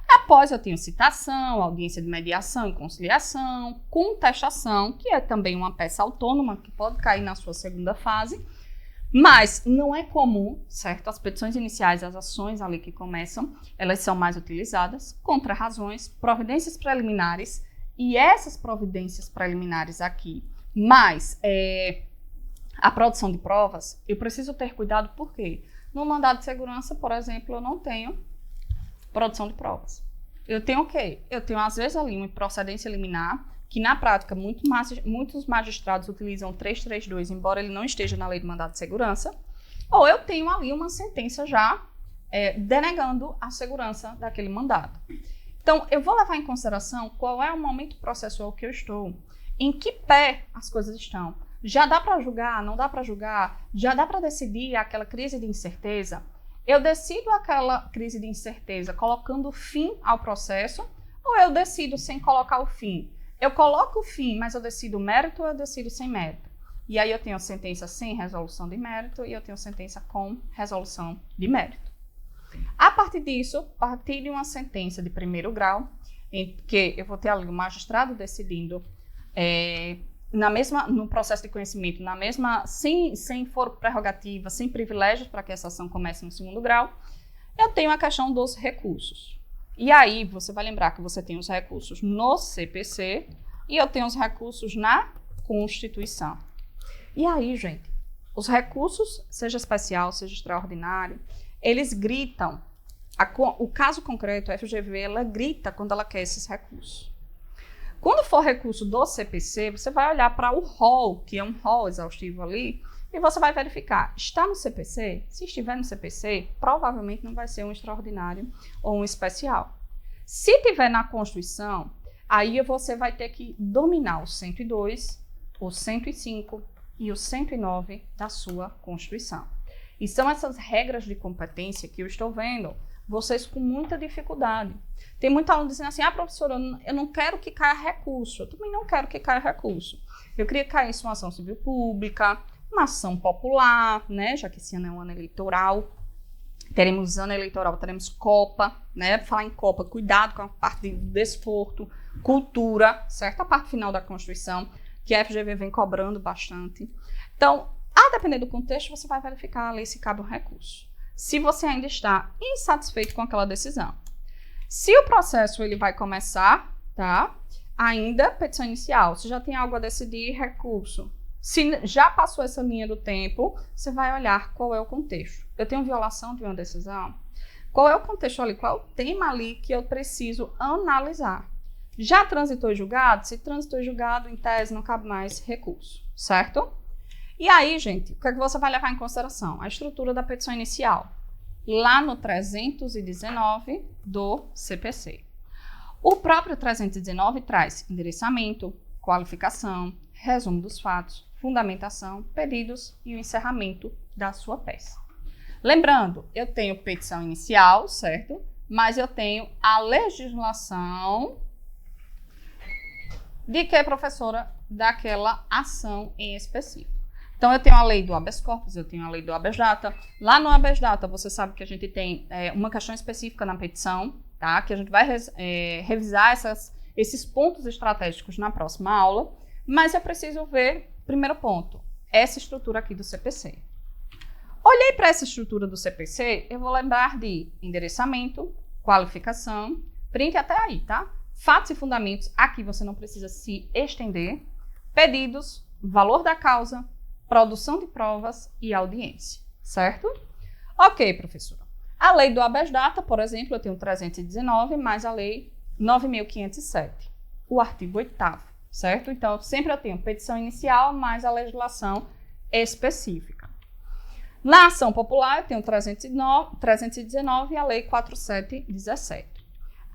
Após eu tenho citação, audiência de mediação e conciliação, contestação, que é também uma peça autônoma que pode cair na sua segunda fase, mas não é comum, certo? As petições iniciais, as ações ali que começam, elas são mais utilizadas, contrarrazões, providências preliminares, e essas providências preliminares aqui, mais a produção de provas, eu preciso ter cuidado porque no mandado de segurança, por exemplo, eu não tenho produção de provas. Eu tenho o quê? Eu tenho, às vezes, ali uma improcedência liminar, que na prática muitos magistrados utilizam 332, embora ele não esteja na lei de mandado de segurança, ou eu tenho ali uma sentença já denegando a segurança daquele mandado. Então, eu vou levar em consideração qual é o momento processual que eu estou, em que pé as coisas estão. Já dá para julgar? Não dá para julgar? Já dá para decidir aquela crise de incerteza? Eu decido aquela crise de incerteza colocando fim ao processo ou eu decido sem colocar o fim? Eu coloco o fim, mas eu decido mérito ou eu decido sem mérito? E aí eu tenho sentença sem resolução de mérito e eu tenho sentença com resolução de mérito. A partir disso, a partir de uma sentença de primeiro grau, em que eu vou ter ali o magistrado decidindo no processo de conhecimento, sem foro prerrogativa, sem privilégios para que essa ação comece no segundo grau, eu tenho a questão dos recursos. E aí, você vai lembrar que você tem os recursos no CPC e eu tenho os recursos na Constituição. E aí, gente, os recursos, seja especial, seja extraordinário, eles gritam. O caso concreto, a FGV, ela grita quando ela quer esses recursos. Quando for recurso do CPC, você vai olhar para o rol, que é um rol exaustivo ali, e você vai verificar, está no CPC? Se estiver no CPC, provavelmente não vai ser um extraordinário ou um especial. Se tiver na Constituição, aí você vai ter que dominar o 102, o 105 e o 109 da sua Constituição. E são essas regras de competência que eu estou vendo vocês com muita dificuldade. Tem muito aluno dizendo assim, professora, eu não quero que caia recurso. Eu também não quero que caia recurso. Eu queria que caísse uma ação civil pública, uma ação popular, né, já que esse ano é um ano eleitoral. teremos ano eleitoral, teremos Copa, né? Falar em Copa, cuidado com a parte de desporto, cultura, certo? A parte final da Constituição, que a FGV vem cobrando bastante. Então, a depender do contexto, você vai verificar ali se cabe um recurso. Se você ainda está insatisfeito com aquela decisão. Se o processo ele vai começar, tá? Ainda petição inicial. Se já tem algo a decidir, recurso. Se já passou essa linha do tempo, você vai olhar qual é o contexto. Eu tenho violação de uma decisão? Qual é o contexto ali? Qual é o tema ali que eu preciso analisar? Já transitou em julgado? Se transitou em julgado, em tese, não cabe mais recurso, certo? E aí, gente, o que é que você vai levar em consideração? A estrutura da petição inicial, lá no 319 do CPC. O próprio 319 traz endereçamento, qualificação, resumo dos fatos, fundamentação, pedidos e o encerramento da sua peça. Lembrando, eu tenho petição inicial, certo? Mas eu tenho a legislação de que, professora? Daquela ação em específico. Então, eu tenho a lei do habeas corpus, eu tenho a lei do habeas data. Lá no habeas data, você sabe que a gente tem uma questão específica na petição, tá? Que a gente vai revisar esses pontos estratégicos na próxima aula. Mas eu preciso ver, primeiro ponto, essa estrutura aqui do CPC. Olhei para essa estrutura do CPC, eu vou lembrar de endereçamento, qualificação, print até aí, tá? Fatos e fundamentos, aqui você não precisa se estender. Pedidos, valor da causa, produção de provas e audiência, certo? Ok, professora. A lei do habeas data, por exemplo, eu tenho 319 mais a lei 9.507, o artigo 8º, certo? Então, sempre eu tenho petição inicial mais a legislação específica. Na ação popular, eu tenho 319 e a lei 4717.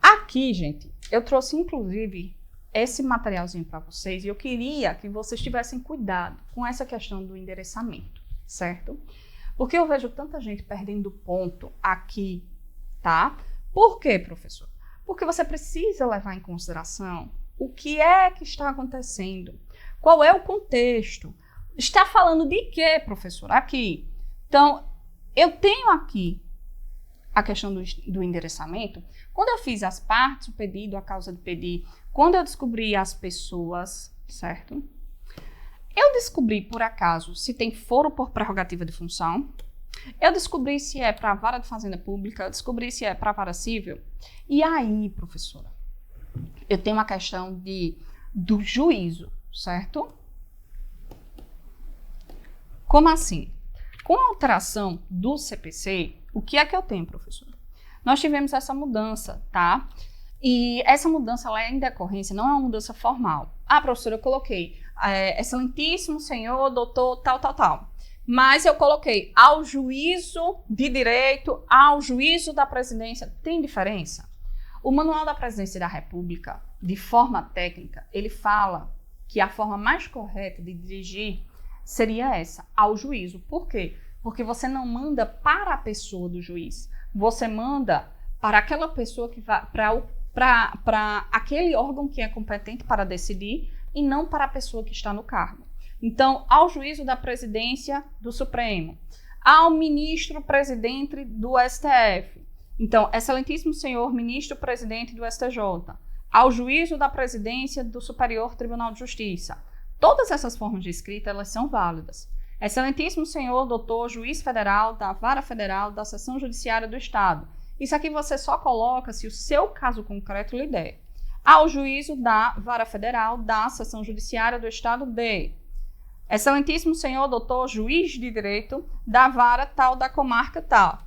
Aqui, gente, eu trouxe, inclusive, esse materialzinho para vocês e eu queria que vocês tivessem cuidado com essa questão do endereçamento, certo? Porque eu vejo tanta gente perdendo ponto aqui, tá? Por quê, professor? Porque você precisa levar em consideração o que é que está acontecendo, qual é o contexto. Está falando de quê, professor? Aqui. Então, eu tenho aqui a questão do endereçamento. Quando eu fiz as partes, o pedido, a causa do pedido, quando eu descobri as pessoas, certo? Eu descobri, por acaso, se tem foro por prerrogativa de função. Eu descobri se é para a vara de fazenda pública. Eu descobri se é para a vara civil. E aí, professora, eu tenho uma questão do juízo, certo? Como assim? Com a alteração do CPC, o que é que eu tenho, professora? Nós tivemos essa mudança, tá? E essa mudança, ela é em decorrência, não é uma mudança formal. Ah, professora, eu coloquei excelentíssimo senhor, doutor, tal. Mas eu coloquei ao juízo de direito, ao juízo da presidência. Tem diferença? O Manual da Presidência da República, de forma técnica, ele fala que a forma mais correta de dirigir seria essa, ao juízo. Por quê? Porque você não manda para a pessoa do juiz. Você manda para aquela pessoa que vai para aquele órgão que é competente para decidir e não para a pessoa que está no cargo. Então, ao juízo da presidência do Supremo, ao ministro presidente do STF. Então, excelentíssimo senhor ministro presidente do STJ, ao juízo da presidência do Superior Tribunal de Justiça. Todas essas formas de escrita, elas são válidas. Excelentíssimo senhor doutor juiz federal da Vara Federal da Seção Judiciária do Estado. Isso aqui você só coloca se o seu caso concreto lhe der. Ao juízo da Vara Federal da Seção Judiciária do Estado de excelentíssimo senhor doutor juiz de direito da vara tal da comarca tal.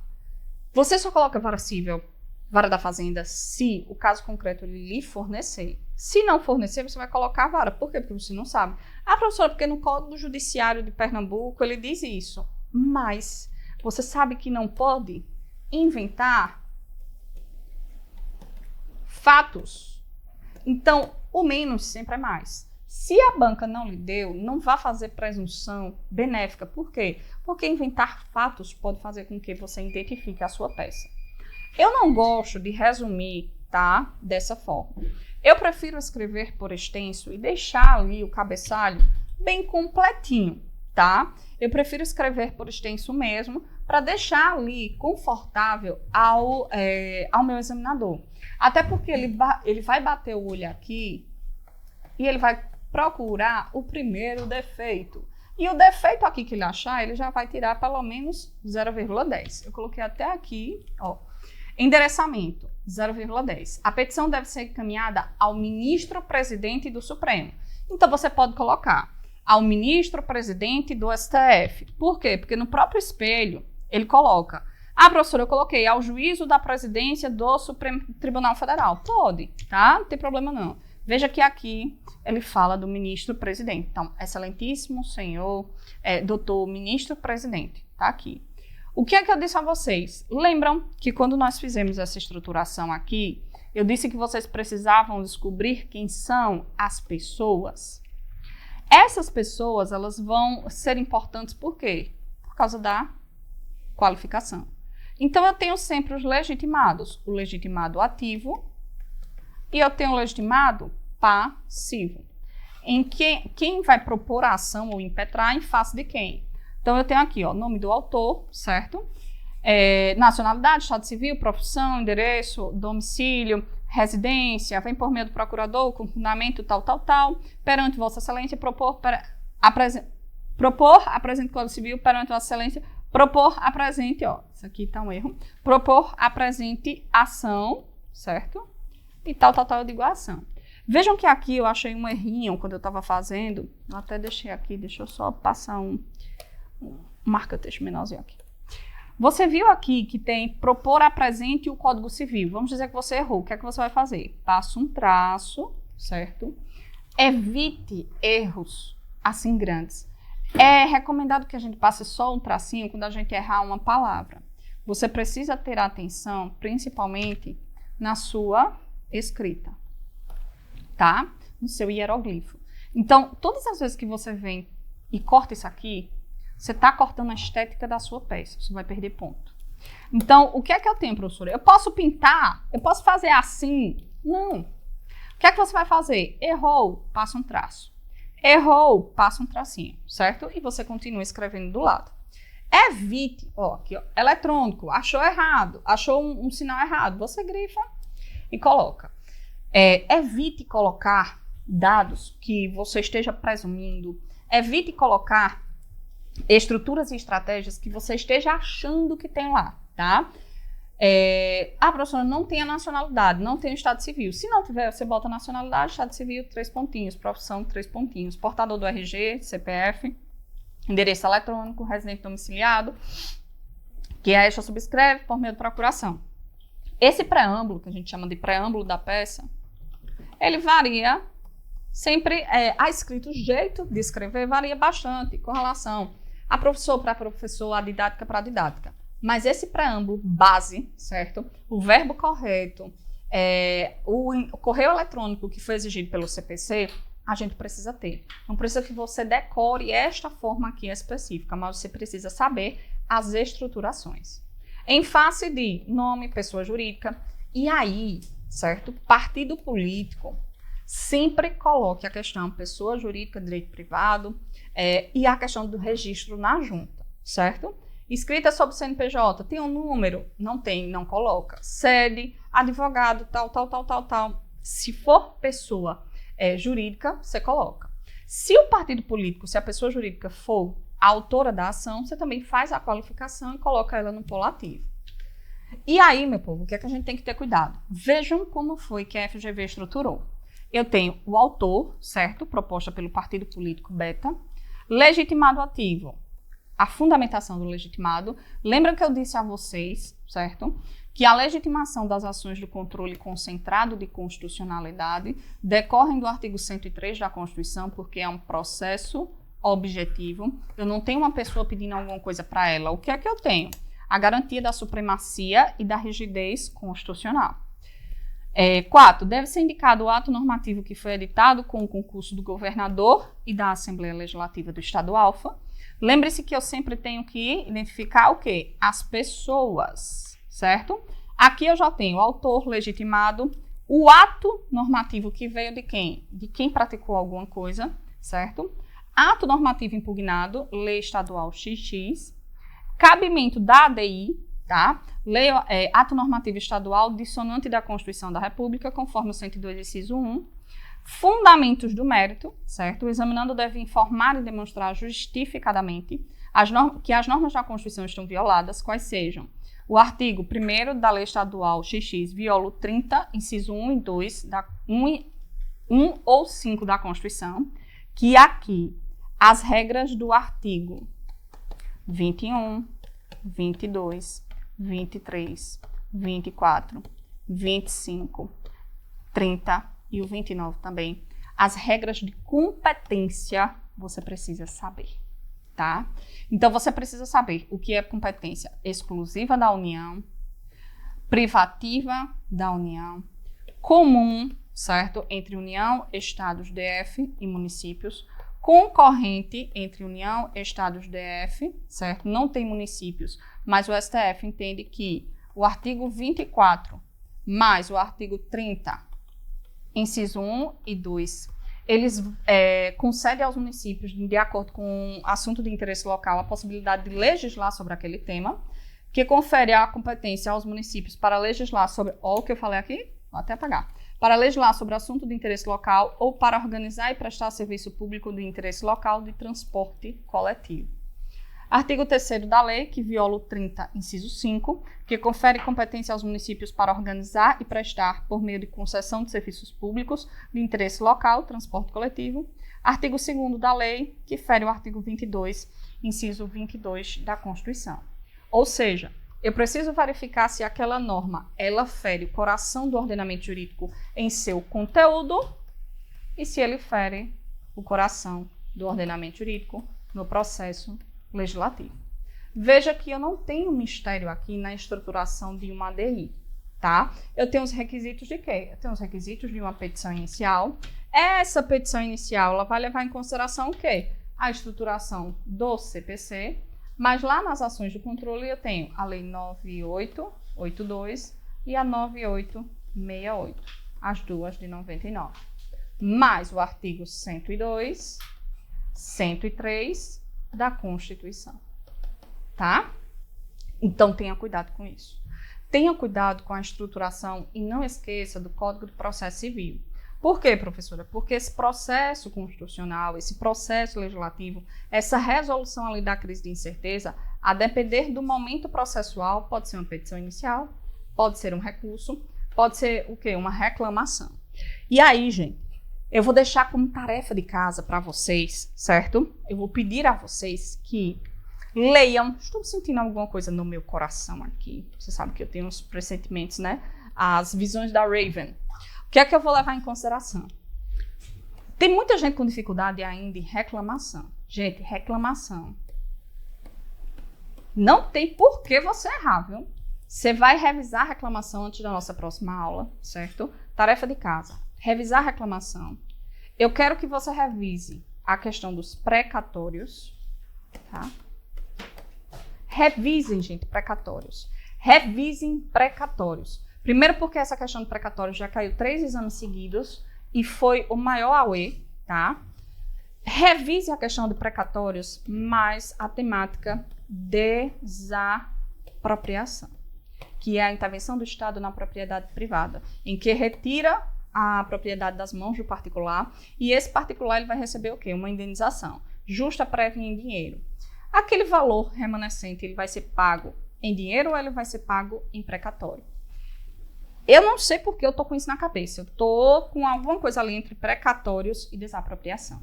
Você só coloca vara civil, vara da fazenda, se o caso concreto lhe fornecer. Se não fornecer, você vai colocar a vara. Por quê? Porque você não sabe. Ah, professora, porque no Código Judiciário de Pernambuco ele diz isso. Mas você sabe que não pode inventar fatos. Então, o menos sempre é mais. Se a banca não lhe deu, não vá fazer presunção benéfica. Por quê? Porque inventar fatos pode fazer com que você identifique a sua peça. Eu não gosto de resumir, tá? Dessa forma. Eu prefiro escrever por extenso e deixar ali o cabeçalho bem completinho, tá? Eu prefiro escrever por extenso mesmo, para deixar ali confortável ao meu examinador. Até porque ele vai bater o olho aqui e ele vai procurar o primeiro defeito. E o defeito aqui que ele achar, ele já vai tirar pelo menos 0,10. Eu coloquei até aqui, ó. Endereçamento, 0,10. A petição deve ser encaminhada ao ministro-presidente do Supremo. Então, você pode colocar ao ministro-presidente do STF. Por quê? Porque no próprio espelho, ele coloca: ah, professora, eu coloquei ao juízo da presidência do Supremo Tribunal Federal. Pode, tá? Não tem problema não. Veja que aqui ele fala do ministro-presidente. Então, excelentíssimo senhor, doutor ministro-presidente, tá aqui. O que é que eu disse a vocês? Lembram que quando nós fizemos essa estruturação aqui, eu disse que vocês precisavam descobrir quem são as pessoas? Essas pessoas, elas vão ser importantes por quê? Por causa da qualificação. Então, eu tenho sempre os legitimados. O legitimado ativo e eu tenho o legitimado passivo. Em quem vai propor a ação ou impetrar em face de quem? Então, eu tenho aqui, ó, nome do autor, certo? Nacionalidade, estado civil, profissão, endereço, domicílio, residência, vem por meio do procurador, com fundamento tal, perante Vossa Excelência, apresente Código Civil, perante Vossa Excelência, apresente, ó, isso aqui tá um erro, apresente ação, certo? E tal, eu digo ação. Vejam que aqui eu achei um errinho quando eu estava fazendo, eu até deixei aqui, deixa eu só passar um marca-texto menorzinho aqui. Você viu aqui que tem apresente o Código Civil. Vamos dizer que você errou. O que é que você vai fazer? Passa um traço, certo? Evite erros assim grandes. É recomendado que a gente passe só um tracinho quando a gente errar uma palavra. Você precisa ter atenção, principalmente na sua escrita, tá? No seu hieroglifo. Então, todas as vezes que você vem e corta isso aqui, você está cortando a estética da sua peça. Você vai perder ponto. Então, o que é que eu tenho, professora? Eu posso pintar? Eu posso fazer assim? Não. O que é que você vai fazer? Errou, passa um traço. Errou, passa um tracinho, certo? E você continua escrevendo do lado. Evite, ó, aqui, ó, eletrônico, achou errado, achou um sinal errado, você grifa e coloca. Evite colocar dados que você esteja presumindo. Evite colocar estruturas e estratégias que você esteja achando que tem lá, tá? Professora, não tem a nacionalidade, não tem o estado civil. Se não tiver, você bota nacionalidade, estado civil, 3 pontinhos, profissão, 3 pontinhos, portador do RG, CPF, endereço eletrônico, residente domiciliado, que a ESTA subscreve por meio de procuração. Esse preâmbulo, que a gente chama de preâmbulo da peça, ele varia sempre, a escrita, o jeito de escrever varia bastante com relação a professor para professor, a didática para didática. Mas esse preâmbulo base, certo? O verbo correto, o correio eletrônico que foi exigido pelo CPC, a gente precisa ter. Não precisa que você decore esta forma aqui específica, mas você precisa saber as estruturações. Em face de nome, pessoa jurídica, e aí, certo? Partido político, sempre coloque a questão pessoa jurídica, direito privado, e a questão do registro na junta, certo? Escrita sobre CNPJ, tem um número? Não tem, não coloca. Sede, advogado, tal. Se for pessoa jurídica, você coloca. Se o partido político, se a pessoa jurídica for a autora da ação, você também faz a qualificação e coloca ela no polo ativo. E aí, meu povo, o que é que a gente tem que ter cuidado? Vejam como foi que a FGV estruturou. Eu tenho o autor, certo? Proposta pelo partido político beta. Legitimado ativo. A fundamentação do legitimado. Lembra que eu disse a vocês, certo? Que a legitimação das ações do controle concentrado de constitucionalidade decorrem do artigo 103 da Constituição, porque é um processo objetivo. Eu não tenho uma pessoa pedindo alguma coisa para ela. O que é que eu tenho? A garantia da supremacia e da rigidez constitucional. 4. Deve ser indicado o ato normativo que foi editado com o concurso do governador e da Assembleia Legislativa do Estado Alfa. Lembre-se que eu sempre tenho que identificar o quê? As pessoas, certo? Aqui eu já tenho o autor legitimado, o ato normativo que veio de quem? De quem praticou alguma coisa, certo? Ato normativo impugnado, lei estadual XX. cabimento da ADI, tá? Lei, ato normativo estadual dissonante da Constituição da República, conforme o 102, inciso 1. Fundamentos do mérito, certo? O examinando deve informar e demonstrar justificadamente que as normas da Constituição estão violadas, quais sejam o artigo 1º da Lei Estadual XX viola o 30, inciso 1 e 2, 1 ou 5 da Constituição, que aqui as regras do artigo 21, 22, 23, 24, 25, 30 e o 29 também, as regras de competência você precisa saber, tá? Então, você precisa saber o que é competência exclusiva da União, privativa da União, comum, certo? Entre União, Estados, DF e municípios, concorrente entre União, Estados, DF, certo? Não tem municípios, mas o STF entende que o artigo 24 mais o artigo 30, inciso 1 e 2, eles concedem aos municípios, de acordo com o assunto de interesse local, a possibilidade de legislar sobre aquele tema, que confere a competência aos municípios para legislar sobre, olha o que eu falei aqui, vou até apagar, para legislar sobre assunto de interesse local ou para organizar e prestar serviço público de interesse local de transporte coletivo. Artigo 3º da lei, que viola o 30, inciso 5, que confere competência aos municípios para organizar e prestar, por meio de concessão de serviços públicos de interesse local, transporte coletivo. Artigo 2º da lei, que fere o artigo 22, inciso 22 da Constituição. Ou seja, eu preciso verificar se aquela norma, ela fere o coração do ordenamento jurídico em seu conteúdo e se ele fere o coração do ordenamento jurídico no processo legislativo. Veja que eu não tenho mistério aqui na estruturação de uma ADI, tá? Eu tenho os requisitos de quê? Eu tenho os requisitos de uma petição inicial. Essa petição inicial, ela vai levar em consideração o quê? A estruturação do CPC, mas lá nas ações de controle eu tenho a Lei 9882 e a 9868, as duas de 99, mais o artigo 102, 103 da Constituição, tá? Então, tenha cuidado com isso. Tenha cuidado com a estruturação e não esqueça do Código de Processo Civil. Por quê, professora? Porque esse processo constitucional, esse processo legislativo, essa resolução ali da crise de incerteza, a depender do momento processual, pode ser uma petição inicial, pode ser um recurso, pode ser o quê? Uma reclamação. E aí, gente, eu vou deixar como tarefa de casa para vocês, certo? Eu vou pedir a vocês que leiam. Estou sentindo alguma coisa no meu coração aqui. Você sabe que eu tenho uns pressentimentos, né? As visões da Raven. O que é que eu vou levar em consideração? Tem muita gente com dificuldade ainda em reclamação. Gente, reclamação. Não tem por que você errar, viu? Você vai revisar a reclamação antes da nossa próxima aula, certo? Tarefa de casa. Revisar a reclamação. Eu quero que você revise a questão dos precatórios, tá? Revisem, gente, precatórios. Revisem precatórios. Primeiro porque essa questão de precatórios já caiu 3 exames seguidos e foi o maior AUE, tá? Revise a questão de precatórios, mais a temática desapropriação, que é a intervenção do Estado na propriedade privada, em que retira a propriedade das mãos do particular, e esse particular ele vai receber o quê? Uma indenização justa, prévia em dinheiro. Aquele valor remanescente ele vai ser pago em dinheiro ou ele vai ser pago em precatório? Eu não sei porque eu estou com isso na cabeça. Eu estou com alguma coisa ali entre precatórios e desapropriação.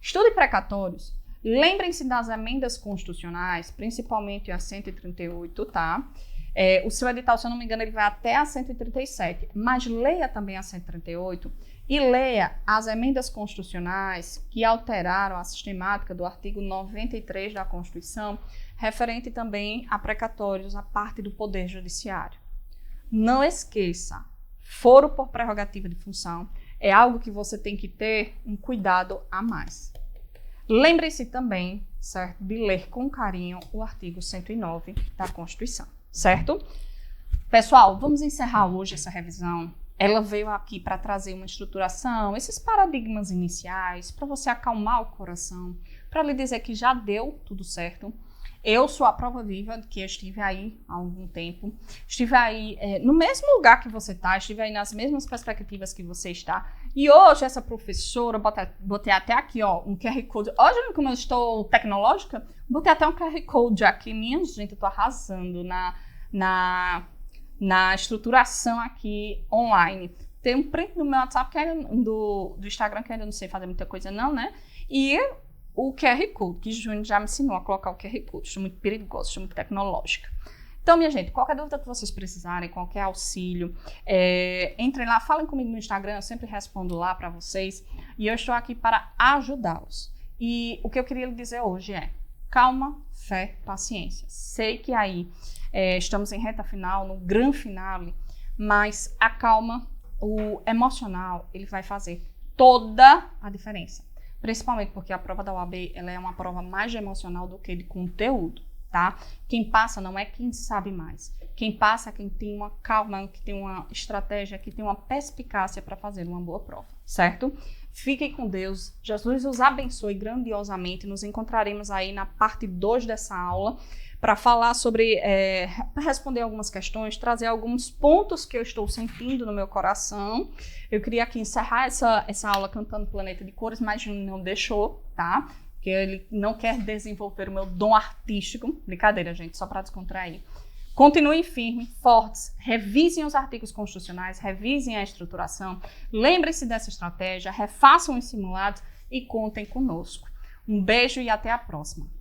Estude precatórios. Lembrem-se das emendas constitucionais, principalmente a 138, tá? O seu edital, se eu não me engano, ele vai até a 137, mas leia também a 138 e leia as emendas constitucionais que alteraram a sistemática do artigo 93 da Constituição, referente também a precatórios, a parte do Poder Judiciário. Não esqueça, foro por prerrogativa de função é algo que você tem que ter um cuidado a mais. Lembre-se também, certo, de ler com carinho o artigo 109 da Constituição. Certo? Pessoal, vamos encerrar hoje essa revisão. Ela veio aqui para trazer uma estruturação, esses paradigmas iniciais, para você acalmar o coração, para lhe dizer que já deu tudo certo. Eu sou a prova viva de que eu estive aí há algum tempo, estive aí no mesmo lugar que você está, estive aí nas mesmas perspectivas que você está. E hoje essa professora, botei até aqui um QR Code. Olha como eu estou tecnológica, botei até um QR Code aqui. Minha gente, eu estou arrasando na estruturação aqui online. Tem um print do meu WhatsApp, do Instagram, que ainda não sei fazer muita coisa não, né? E o QR Code, que Júnior já me ensinou a colocar o QR Code. Estou muito perigosa, estou muito tecnológica. Então, minha gente, qualquer dúvida que vocês precisarem, qualquer auxílio, entrem lá, falem comigo no Instagram, eu sempre respondo lá para vocês. E eu estou aqui para ajudá-los. E o que eu queria lhe dizer hoje é: calma, fé, paciência. Sei que aí estamos em reta final, no grande finale, mas a calma, o emocional, ele vai fazer toda a diferença. Principalmente porque a prova da OAB, ela é uma prova mais de emocional do que de conteúdo, tá? Quem passa não é quem sabe mais. Quem passa é quem tem uma calma, que tem uma estratégia, que tem uma perspicácia para fazer uma boa prova, certo? Fiquem com Deus. Jesus os abençoe grandiosamente. Nos encontraremos aí na parte 2 dessa aula para falar sobre, responder algumas questões, trazer alguns pontos que eu estou sentindo no meu coração. Eu queria aqui encerrar essa aula cantando Planeta de Cores, mas não deixou, tá? Porque ele não quer desenvolver o meu dom artístico. Brincadeira, gente, só para descontrair. Continuem firmes, fortes, revisem os artigos constitucionais, revisem a estruturação, lembrem-se dessa estratégia, refaçam os simulados e contem conosco. Um beijo e até a próxima.